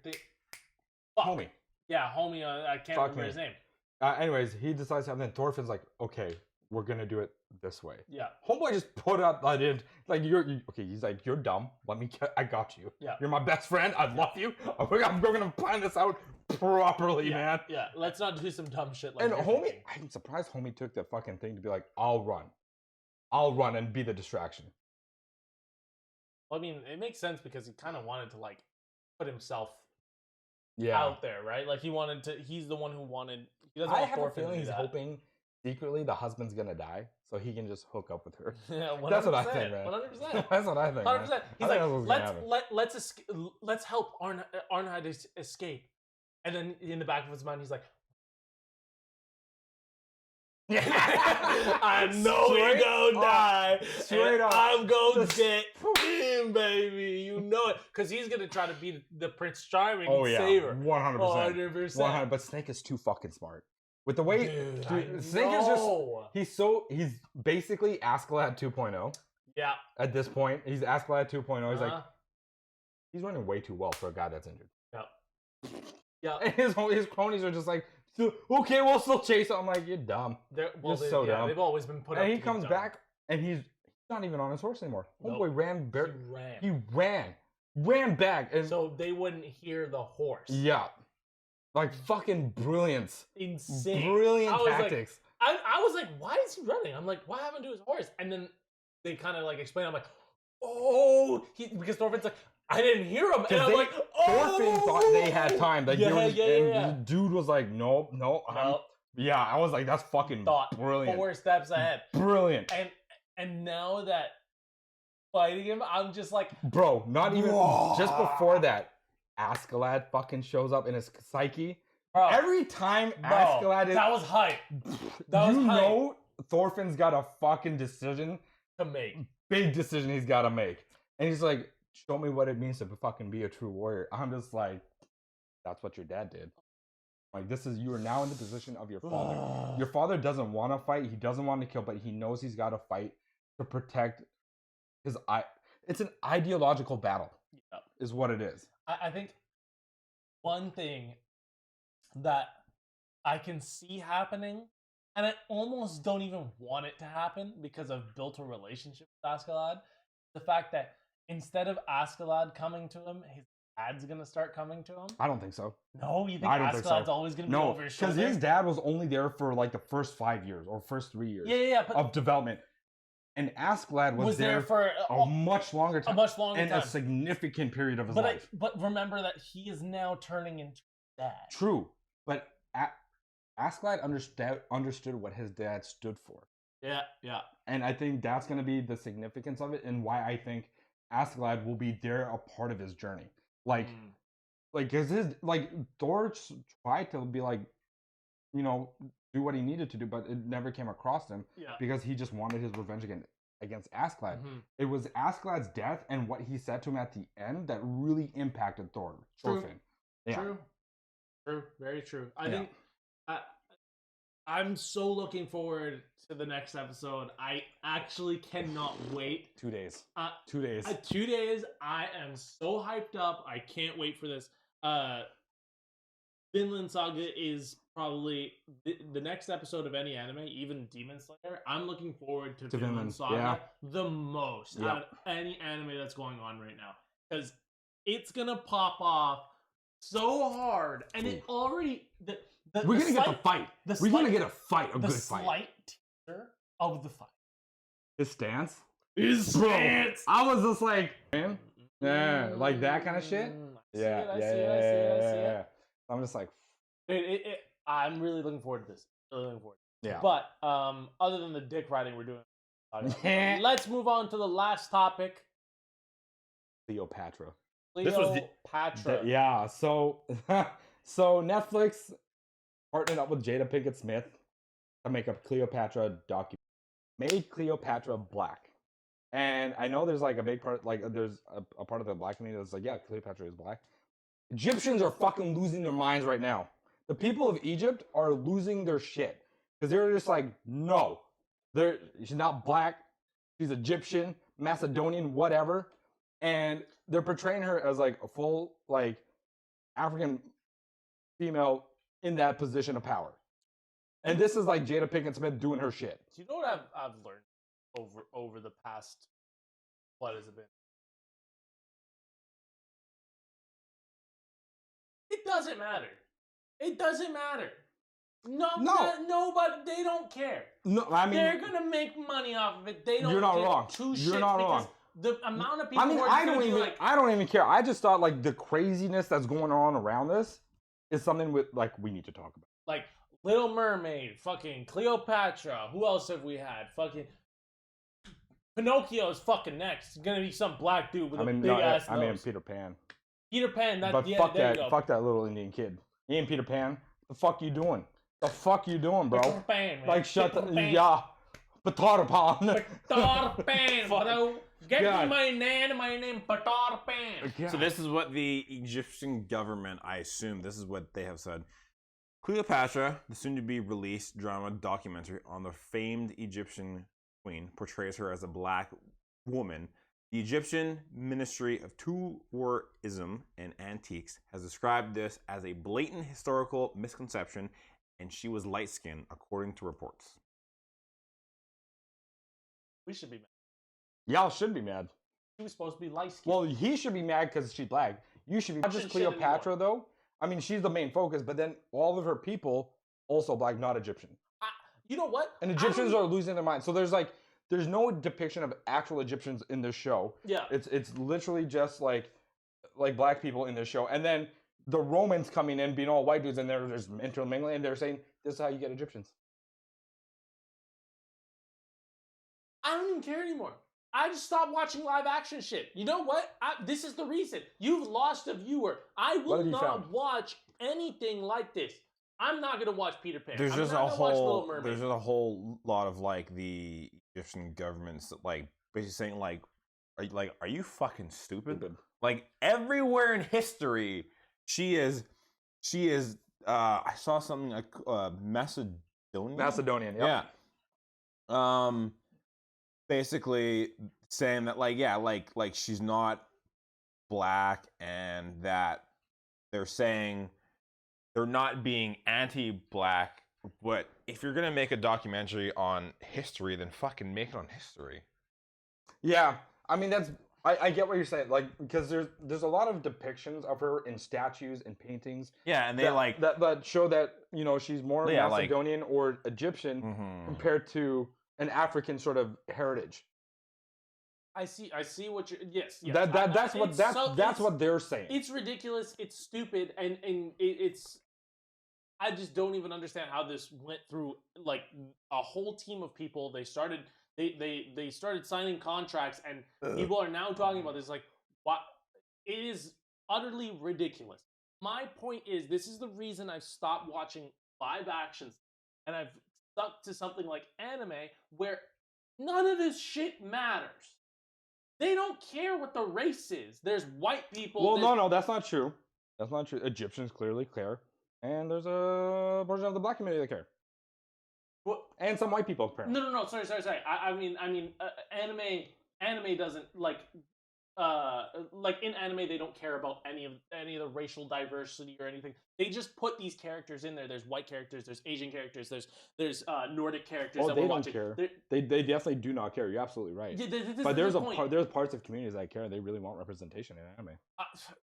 Homie. Yeah, homie. I can't Fuck remember me. his name. Anyways, he decides to have. Then Thorfinn's like, okay, we're gonna do it this way. Yeah. Homeboy just put up that in, like okay. He's like, you're dumb. I got you. Yeah. You're my best friend. I love you. We're gonna plan this out properly, man. Yeah, let's not do some dumb shit like And you're homie, thinking. I'm surprised homie took the fucking thing to be like, I'll run and be the distraction. Well, I mean, it makes sense because he kind of wanted to like put himself Yeah. out there, right? Like he's the one who wanted. He doesn't I want have a Thorfinn to feeling do he's that. hoping secretly the husband's gonna die, so he can just hook up with her. Yeah, 100%, That's what I think, man. 100%. That's what I think. 100%. Man. He's I think that's what's gonna like, happen. let's help Arnhide escape. And then in the back of his mind, he's like, I know Straight you're gonna up. die. Straight and up. I'm gonna get him, baby. You know it. Because he's gonna try to be the Prince Charming and save her. 100%. 100%. 100. But Snake is too fucking smart. With the way Dude, Snake is he's basically Askeladd 2.0 Yeah. at this point. He's Askeladd 2.0. He's like Uh-huh. he's running way too well for a guy that's injured. Yeah. And his cronies are just like, okay, we'll still chase him. I'm like, you're dumb. Well, so dumb. They've always been put up. And he to be comes dumb. back and he's not even on his horse anymore. Nope. Homeboy ran, He ran. he ran back, and So they wouldn't hear the horse. yeah, like fucking brilliance, Insane. brilliant I was like- tactics. I was like, why is he running? I'm like, what happened to his horse? And then they kind of like explain. I'm like, oh, because Thorfinn's like, I didn't hear him. And I'm like, oh. Thorfinn thought they had time. Like, Yeah, they were just, yeah. and the dude was like, nope. Nope. Yeah, I was like, that's fucking Thought brilliant. 4 steps ahead. Brilliant. And now that fighting him, I'm just like, Bro, not even Whoa. just before that, Askeladd fucking shows up in his psyche. bro, Every time bro, Askeladd is, that was hype that was you hype. know, Thorfinn's got a fucking decision, to make. big decision he's got to make, and he's like, show me what it means to fucking be a true warrior. I'm just like, that's what your dad did. Like, you are now in the position of your father. Your father doesn't want to fight. He doesn't want to kill, but he knows he's got to fight to protect his. It's an ideological battle, Yeah. is what it is. I think one thing that I can see happening, and I almost don't even want it to happen because I've built a relationship with Askeladd, the fact that instead of Askeladd coming to him, his dad's gonna start coming to him. I don't think so. No, you think I don't think so. Askeladd's always gonna be No, over his because shoulder? his dad was only there for like the first 5 years or first 3 years Yeah, but of development, and Askeladd was there for a much longer a time, much longer and time. a significant period of his But life. but remember that he is now turning into dad. True, but Askeladd understood what his dad stood for, Yeah. and I think that's going to be the significance of it, and why I think Askeladd will be there, a part of his journey. Like, because Thor tried to be like, do what he needed to do, but it never came across him Yeah. because he just wanted his revenge against Askeladd. Mhm. It was Askeladd's death and what he said to him at the end that really impacted Thorfinn. Yeah. True. Very true. I Yeah. think I'm so looking forward to the next episode. I actually cannot wait. 2 days. 2 2 days. 2 days. I am so hyped up. I can't wait for this. Vinland Saga is probably the next episode of any anime, even Demon Slayer. I'm looking forward to Vinland Vinland, Saga yeah. the most Yeah. out of any anime that's going on right now, because it's gonna pop off so hard, and it already We're gonna get the fight. We're gonna get a fight, a the good fight. slight teaser of the fight. His stance, His bro. stance. I was just like, man, yeah, like that kind of shit. I see it. Yeah. I'm just like, I'm really looking forward to this. Really looking forward. yeah. But other than the dick riding we're doing, let's move on to the last topic. Cleopatra. This was the- Cleopatra. Yeah. So, so Netflix partnered up with Jada Pinkett Smith to make a Cleopatra documentary. Made Cleopatra black, and I know there's like a big part, like there's a part of the black community that's like, yeah, Cleopatra is black. Egyptians are fucking losing their minds right now. The people of Egypt are losing their shit because they're just like, no, she's not black, she's Egyptian, Macedonian, whatever, and they're portraying her as like a full like African female in that position of power. And this is like Jada Pinkett Smith doing her shit. Do you know what I've learned over the past, what has it been? It doesn't matter. It doesn't matter. Nobody. They don't care. No, I mean, They're gonna make money off of it. They don't. You're not give wrong. two You're shits not because wrong. The amount of people. I mean, who are I gonna don't be even, like, I don't even care. I just thought like the craziness that's going on around this is something with like we need to talk about. like Little Mermaid, fucking Cleopatra. Who else have we had? Fucking Pinocchio's fucking next. It's gonna be some black dude with a big ass nose. I mean Peter Pan. Peter Pan. That, But yeah, fuck there that, you go. fuck that little Indian kid. He ain't Peter Pan. The fuck you doing? The fuck you doing, bro? Peter Pan, man. Like shut the Peter Pan. yeah. Peter Pan. Peter Pan, bro. Get me God. my name, Peter Pan. So this is what the Egyptian government, I assume, this is what they have said. Cleopatra, the soon-to-be released drama documentary on the famed Egyptian queen, portrays her as a black woman. The Egyptian Ministry of Tourism and Antiques has described this as a blatant historical misconception, and she was light-skinned, according to reports. We should be mad. Y'all should be mad. She was supposed to be light skinned. Well, he should be mad because she's black. You should be not just Shit anymore. Cleopatra though. I mean, she's the main focus, but then all of her people also black, not Egyptian. You know what? And Egyptians are losing their mind. So there's no depiction of actual Egyptians in this show. Yeah. It's literally just like black people in this show, and then the Romans coming in being all white dudes, and they're just intermingling, and they're saying this is how you get Egyptians. I don't even care anymore. I just stopped watching live action shit. You know what? This is the reason. You've lost a viewer. I will What have you not found? watch anything like this. I'm not gonna watch Peter Pan. There's I'm just not a gonna watch Little whole Mermaid. there's just a whole lot of like the Egyptian government's like basically saying like are you fucking stupid? Like everywhere in history, she is I saw something like Macedonian, yeah. Yeah. Basically saying that like she's not black, and that they're saying they're not being anti-black, but if you're gonna make a documentary on history, then fucking make it on history. Yeah, I mean I get what you're saying, like because there's a lot of depictions of her in statues and paintings. Yeah, and they that show that she's more Yeah, Macedonian or Egyptian compared to an African sort of heritage. I see what you're. Yes. That's it's what they're saying. It's ridiculous. It's stupid, and it's. I just don't even understand how this went through. Like a whole team of people. They started signing contracts, and people are now talking about this. Like, what? It is utterly ridiculous. My point is, this is the reason I've stopped watching live actions, and I've stuck to something like anime, where none of this shit matters. They don't care what the race is. There's white people. Well, no, that's not true. That's not true. Egyptians clearly care, and there's a version of the black community that care. What? And some white people apparently. No. Sorry. I mean, anime doesn't like in anime they don't care about any of the racial diversity or anything. They just put these characters in there. There's white characters, there's Asian characters, there's Nordic characters that they we're don't watching. care. They definitely do not care. You're absolutely right. But there's parts of communities that care. They really want representation in anime.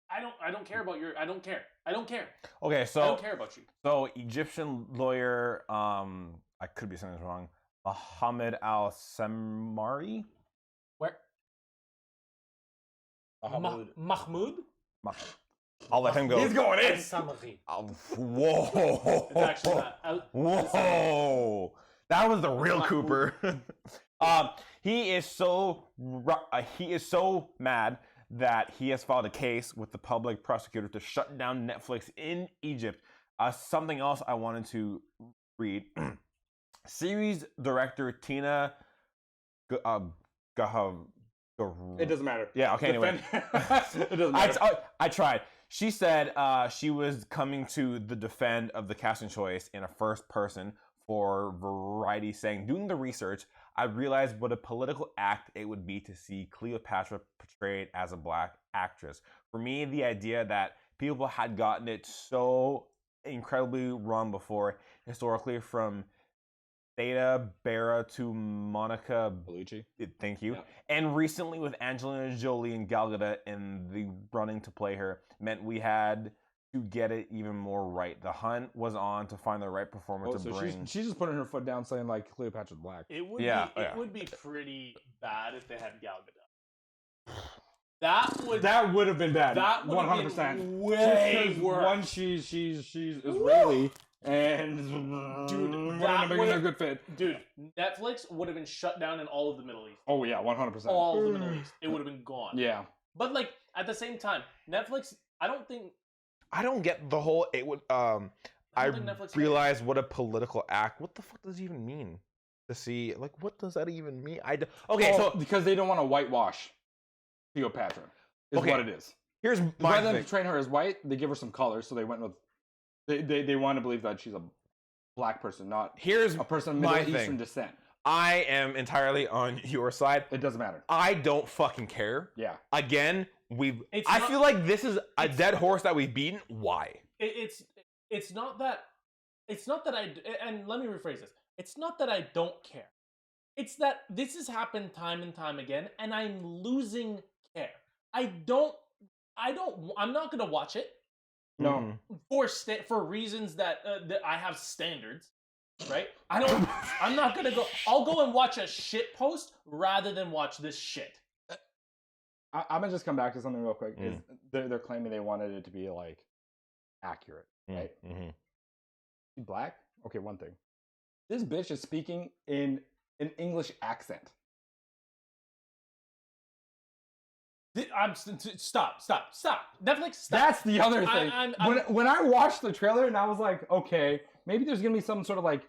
I don't care about your. I don't care. Okay, so I don't care about you. So Egyptian lawyer, I could be saying this wrong, Mohammed Al Samari. Where? Mahmoud? I'll let him go. He's going in. Samari. Whoa! It's actually not. Whoa! That was the real Cooper. He is so mad that he has filed a case with the public prosecutor to shut down Netflix in Egypt. Something else I wanted to read. Series director Tina It doesn't matter. Yeah, okay, anyway. It doesn't matter. I tried. She said she was coming to the defend of the casting choice in a first person for Variety, saying, doing the research, I realized what a political act it would be to see Cleopatra portrayed as a black actress. For me, the idea that people had gotten it so incredibly wrong before, historically, from Theta Barra to Monica Bellucci. Thank you. Yeah. And recently with Angelina Jolie and Gal Gadot in the running to play her, meant we had to get it even more right. The hunt was on to find the right performer to bring. She's just putting her foot down, saying like Cleopatra's black. It would Yeah. would be pretty bad if they had Gal Gadot. That would have been bad. That would have 100%. been way worse. One, she's Israeli, and Dude, we're that not making would- a good fit. Dude, Netflix would have been shut down in all of the Middle East. Oh yeah, 100%. All of the Middle East. It would have been gone. Yeah. But like at the same time, Netflix, I don't get the whole it would I think Netflix realized what a political act. What the fuck does it even mean? To see like what does that even mean? Okay, Oh, so because they don't want to whitewash Cleopatra, is Okay. what it is. here's my Rather than thing. portraying her as white, they give her some colors, so they went with they want to believe that she's a black person, not Here's a person of my Middle thing. Eastern descent. I am entirely on your side. It doesn't matter. I don't fucking care. Yeah. Again, It's I not- feel like this is a dead horse that we've beaten. Why? it's not that I, and let me rephrase this. It's not that I don't care. It's that this has happened time and time again, and I'm losing care. I'm not gonna watch it No. for reasons that I have standards, right? I'm not gonna go. I'll go and watch a shit post rather than watch this shit. I'm gonna just come back to something real quick. Mm. Is they're claiming they wanted it to be like accurate, right? Mm-hmm. She black? Okay, one thing. This bitch is speaking in an English accent. Stop. Netflix, stop. That's the other thing. I'm- when I watched the trailer and I was like, okay, maybe there's gonna be some sort of like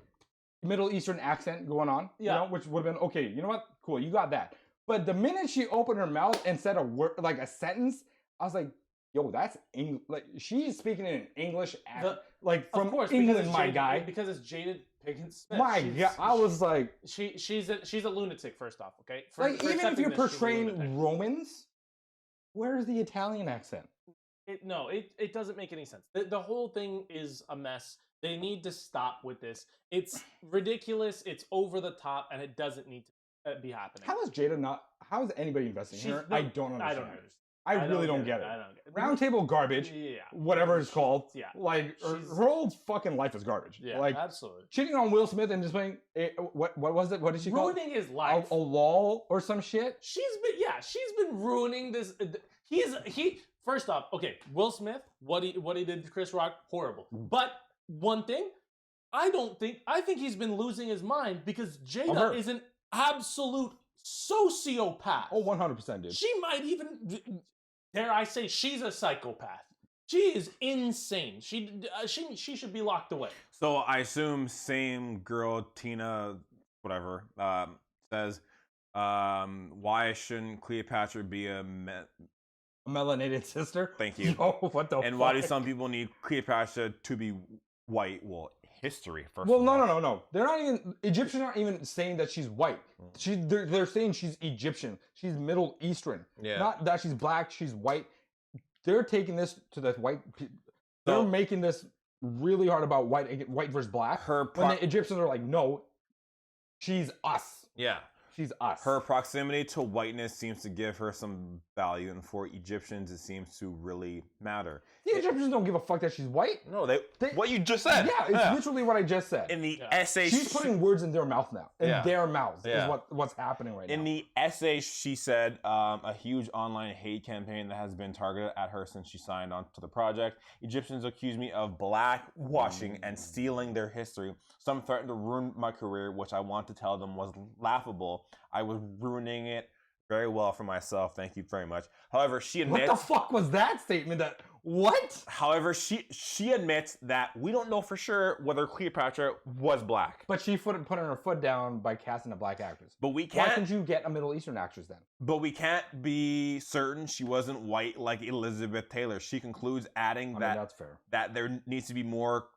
Middle Eastern accent going on, Yeah. you know, which would have been okay. You know what? Cool, you got that. But the minute she opened her mouth and said a word, like a sentence, I was like, yo, that's English. Like she's speaking in an English accent, like Of from course, England, because it's my Jaded, guy. Because it's Jaded Pinkett Smith. My God, I was like, she's a lunatic. First off, okay. like even if accepting you're this, she's a portraying lunatic. Romans, where's the Italian accent? It doesn't make any sense. The whole thing is a mess. They need to stop with this. It's ridiculous. It's over the top, and it doesn't need to be happening. How is Jada not? How is anybody investing in her? I don't understand. I don't understand. I really don't get it. I don't get it. Roundtable garbage, Yeah. whatever it's called. Yeah. Like her She's- whole fucking life is garbage. Yeah. Like Absolutely. cheating on Will Smith and just playing what was it? What did she call it? Ruining his A, life. a lol or some shit. She's been ruining this. First off, okay, Will Smith, what he did to Chris Rock, horrible. But one thing, I think he's been losing his mind because Jada her. is an absolute sociopath. Oh, 100%, dude. She might even, dare I say, she's a psychopath. She is insane. She should be locked away. So I assume same girl Tina, whatever, says, why shouldn't Cleopatra be a Melanated sister. Thank you. Yo, what the? and fuck? why do some people need Cleopatra to be white? Well, history first. Well, of all. no. They're not even Egyptians. Aren't even saying that she's white. They're saying she's Egyptian. She's Middle Eastern. Yeah. Not that she's black. She's white. They're taking this to the white. They're So- making this really hard about white versus black. Her When the Egyptians are like, no, she's us. yeah. She's us. Her proximity to whiteness seems to give her some value, and for Egyptians, it seems to really matter. The Egyptians don't give a fuck that she's white. No, They- what you just said. Yeah, it's literally what I just said. In the Yeah. essay, She's putting words in their mouth now. In Yeah. their mouths Yeah. is what's happening right in now. the essay, she said a huge online hate campaign that has been targeted at her since she signed on to the project. Egyptians accuse me of blackwashing and stealing their history. Some threatened to ruin my career, which I want to tell them was laughable. I was ruining it very well for myself. Thank you very much. However, she What admits. the fuck was that statement? That what? However, she admits that we don't know for sure whether Cleopatra was black, But she putting her foot down by casting a black actress. but we Why can't. couldn't you get a Middle Eastern actress then? But we can't be certain she wasn't white like Elizabeth Taylor. She concludes, adding I mean, that that's fair. that there needs to be more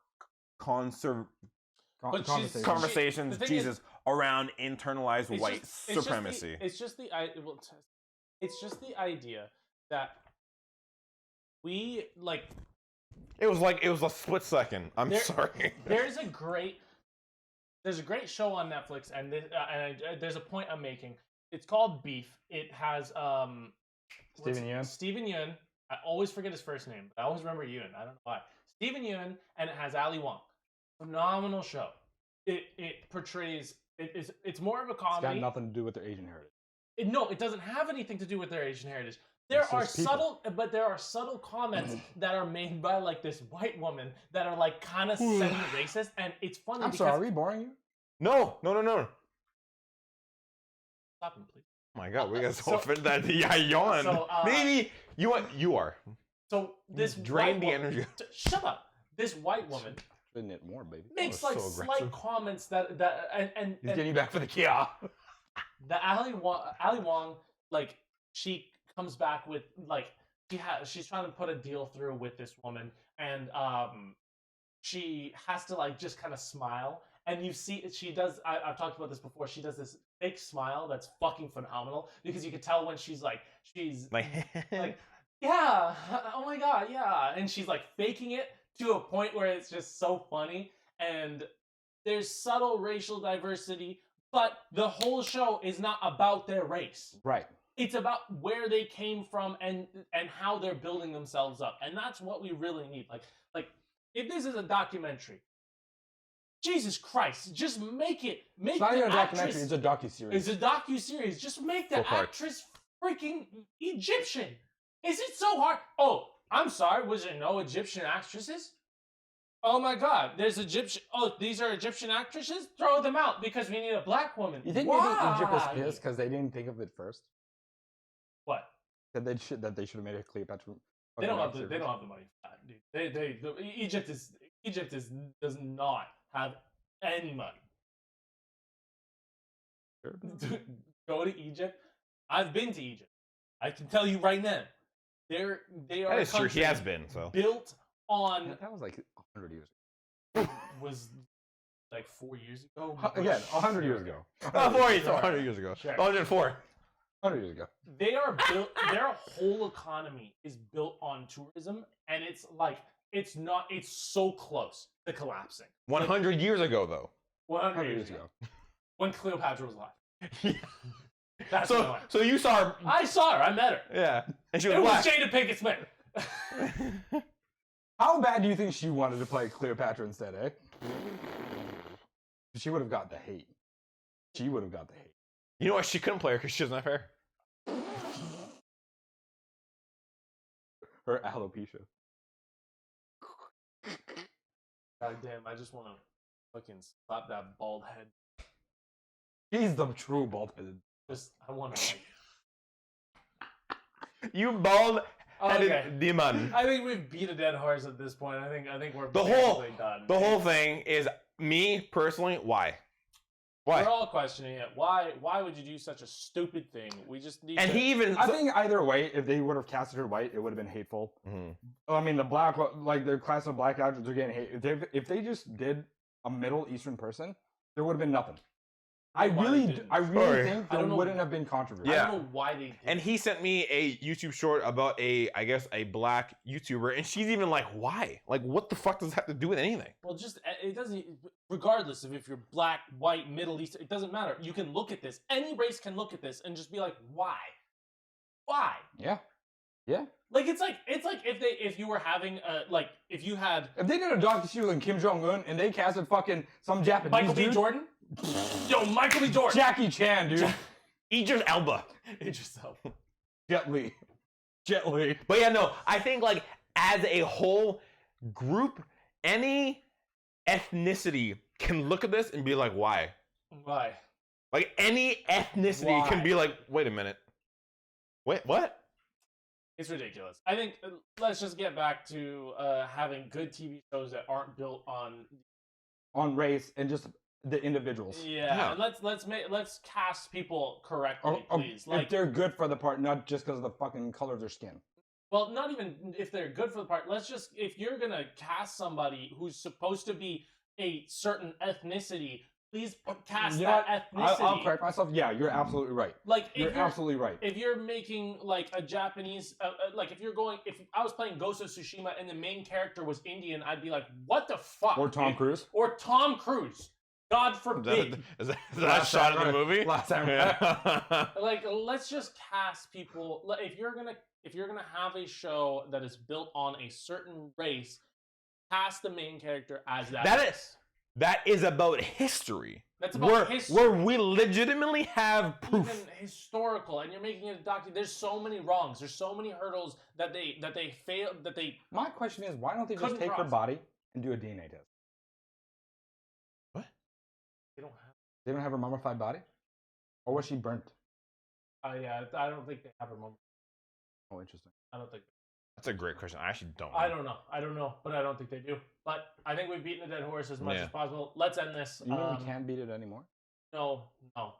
But she's- Conversation. conversations, the thing Jesus, around internalized It's white just- it's just the- supremacy. It's just the idea that we like. It was a split second. I'm There- sorry. There's a great show on Netflix, and there's a point I'm making. It's called Beef. It has Steven Yeun? Steven Yeun. I always forget his first name, but I always remember Yeun. I don't know why. Steven Yeun, and it has Ali Wong. Phenomenal show. It portrays it's more of a It's got comedy. nothing to do with their Asian heritage. No, it doesn't have anything to do with their Asian heritage. there It's are just people. subtle comments that are made by like this white woman that are like kind of semi-racist, and it's funny. I'm because... sorry, are we boring you? No. Stop him, please. Oh my god, we got so So- offended that I yawned. So, Maybe you are. So this Drain white the woman- energy. Shut up. This white woman Shouldn't it more, baby? makes was like so slight aggressive. comments and He's getting you back for the Kia. the Ali Wong, like, she comes back with like she's trying to put a deal through with this woman, and she has to like just kind of smile, and you see she does. I've talked about this before. She does this fake smile that's fucking phenomenal because you can tell when she's like like yeah, oh my god, yeah, and she's like faking it to a point where it's just so funny, and there's subtle racial diversity, but the whole show is not about their race. Right. It's about where they came from and how they're building themselves up, and that's what we really need. Like if this is a documentary, Jesus Christ, just make It's the not even a actress. documentary, it's a docuseries. It's a docu-series. Just make the 4 parts. actress freaking Egyptian. Is it so hard? Oh, I'm sorry. Was there no Egyptian actresses? Oh my God, there's Egyptian. Oh, these are Egyptian actresses? Throw them out because we need a black woman. You think maybe Egypt was Why? pissed because they didn't think of it first? What? That they should have made a Cleopatra. They don't have the money for that, dude. Egypt does not have any money. Go to Egypt. I've been to Egypt. I can tell you right now. They are That a is true. He country has been, so. built on That was like 100 years ago. was like 4 years ago. Again, 100 years ago. 100 years ago. Sure. 104. 100 years ago. They are built. Their whole economy is built on tourism, and it's like it's not. It's so close to collapsing. 100 years ago, though. 100 100 years ago, when Cleopatra was alive. That's So, annoying. so you saw her. I saw her. I met her. Yeah. And she was It was black. Jada Pinkett Smith. How bad do you think she wanted to play Cleopatra instead, eh? She would have got the hate. She would have got the hate. You know what? She couldn't play her because she doesn't have hair. Her alopecia. God damn! I just want to fucking slap that bald head. She's the true bald-headed. Just I want to. You bald-headed Okay. demon. I think we've beat a dead horse at this point. I think we're The whole- basically done. The whole thing is me personally. Why? We're Why? all questioning it. Why would you do such a stupid thing? We just need And to... he even. I think either way, if they would have casted her white, it would have been hateful. Mhm. I mean, the black, like the class of black actors are getting hate. If they just did a Middle Eastern person, there would have been nothing. I Why they really didn't. think I there don't know- wouldn't have been controversy. Yeah. I don't know why they did. And he sent me a YouTube short about a black YouTuber, and she's even like, why? Like, what the fuck does that have to do with anything? Well, just it doesn't. Regardless of if you're black, white, Middle Eastern, it doesn't matter. You can look at this. Any race can look at this and just be like, why? Why? Yeah. Like it's like if you were having if you had If they did a docu-series on Kim Jong Un and they casted fucking some Japanese Michael B. dude, Jordan. Yo, Michael B. Jordan. Jackie Chan, dude, Idris Elba. Idris Elba. Jet Li. But yeah, no, I think like as a whole group, any ethnicity can look at this and be like, why? Why? Like any ethnicity can Why? be like, wait a minute. Wait, what? It's ridiculous. I think let's just get back to having good TV shows that aren't built On race and just the individuals. yeah. And let's cast people correctly, please. If they're good for the part, not just because of the fucking color of their skin. Well, not even if they're good for the part. Let's just if you're gonna cast somebody who's supposed to be a certain ethnicity, please cast You know that what? ethnicity. I'll correct myself. Yeah, you're absolutely right. Like You're absolutely right. If you're making like a Japanese, like if I was playing Ghost of Tsushima and the main character was Indian, I'd be like, what the fuck? Or Tom dude? Cruise. Or Tom Cruise. God forbid. Is that Last shot time, in the right? movie? Last time. Yeah. Like, let's just cast people. If you're gonna have a show that is built on a certain race, cast the main character as that. That is about history. That's about history. where we legitimately have proof. Even historical, and you're making it a document. There's so many wrongs. There's so many hurdles that they fail. That they. My question is, why don't they just Couldn't take her cross. body and do a DNA test? They don't have. They don't have her mummified body, or was she burnt? Yeah, I don't think they have a moment. Oh, interesting. I don't think. That's a great question. I actually don't know. I don't know, but I don't think they do. But I think we've beaten the dead horse as much Yeah. as possible. Let's end this. You mean we can't beat it anymore? No,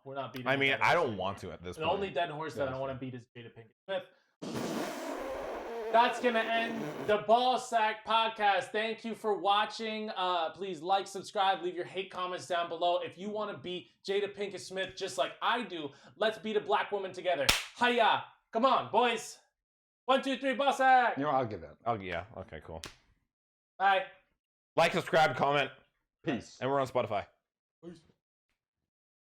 we're not beating. I the mean, dead I horse don't anymore. want to at this The point. only dead horse that Yeah, I want to sure. beat is Jada Pinkett Smith. That's gonna end the Ball Sack podcast. Thank you for watching. Please like, subscribe, leave your hate comments down below. If you want to beat Jada Pinkett Smith just like I do, let's beat a black woman together. Hiya! Come on, boys. 1, 2, 3, Ball Sack. You know, I'll give that. Oh yeah. Okay. Cool. Bye. Like, subscribe, comment, Peace. and we're on Spotify. Peace.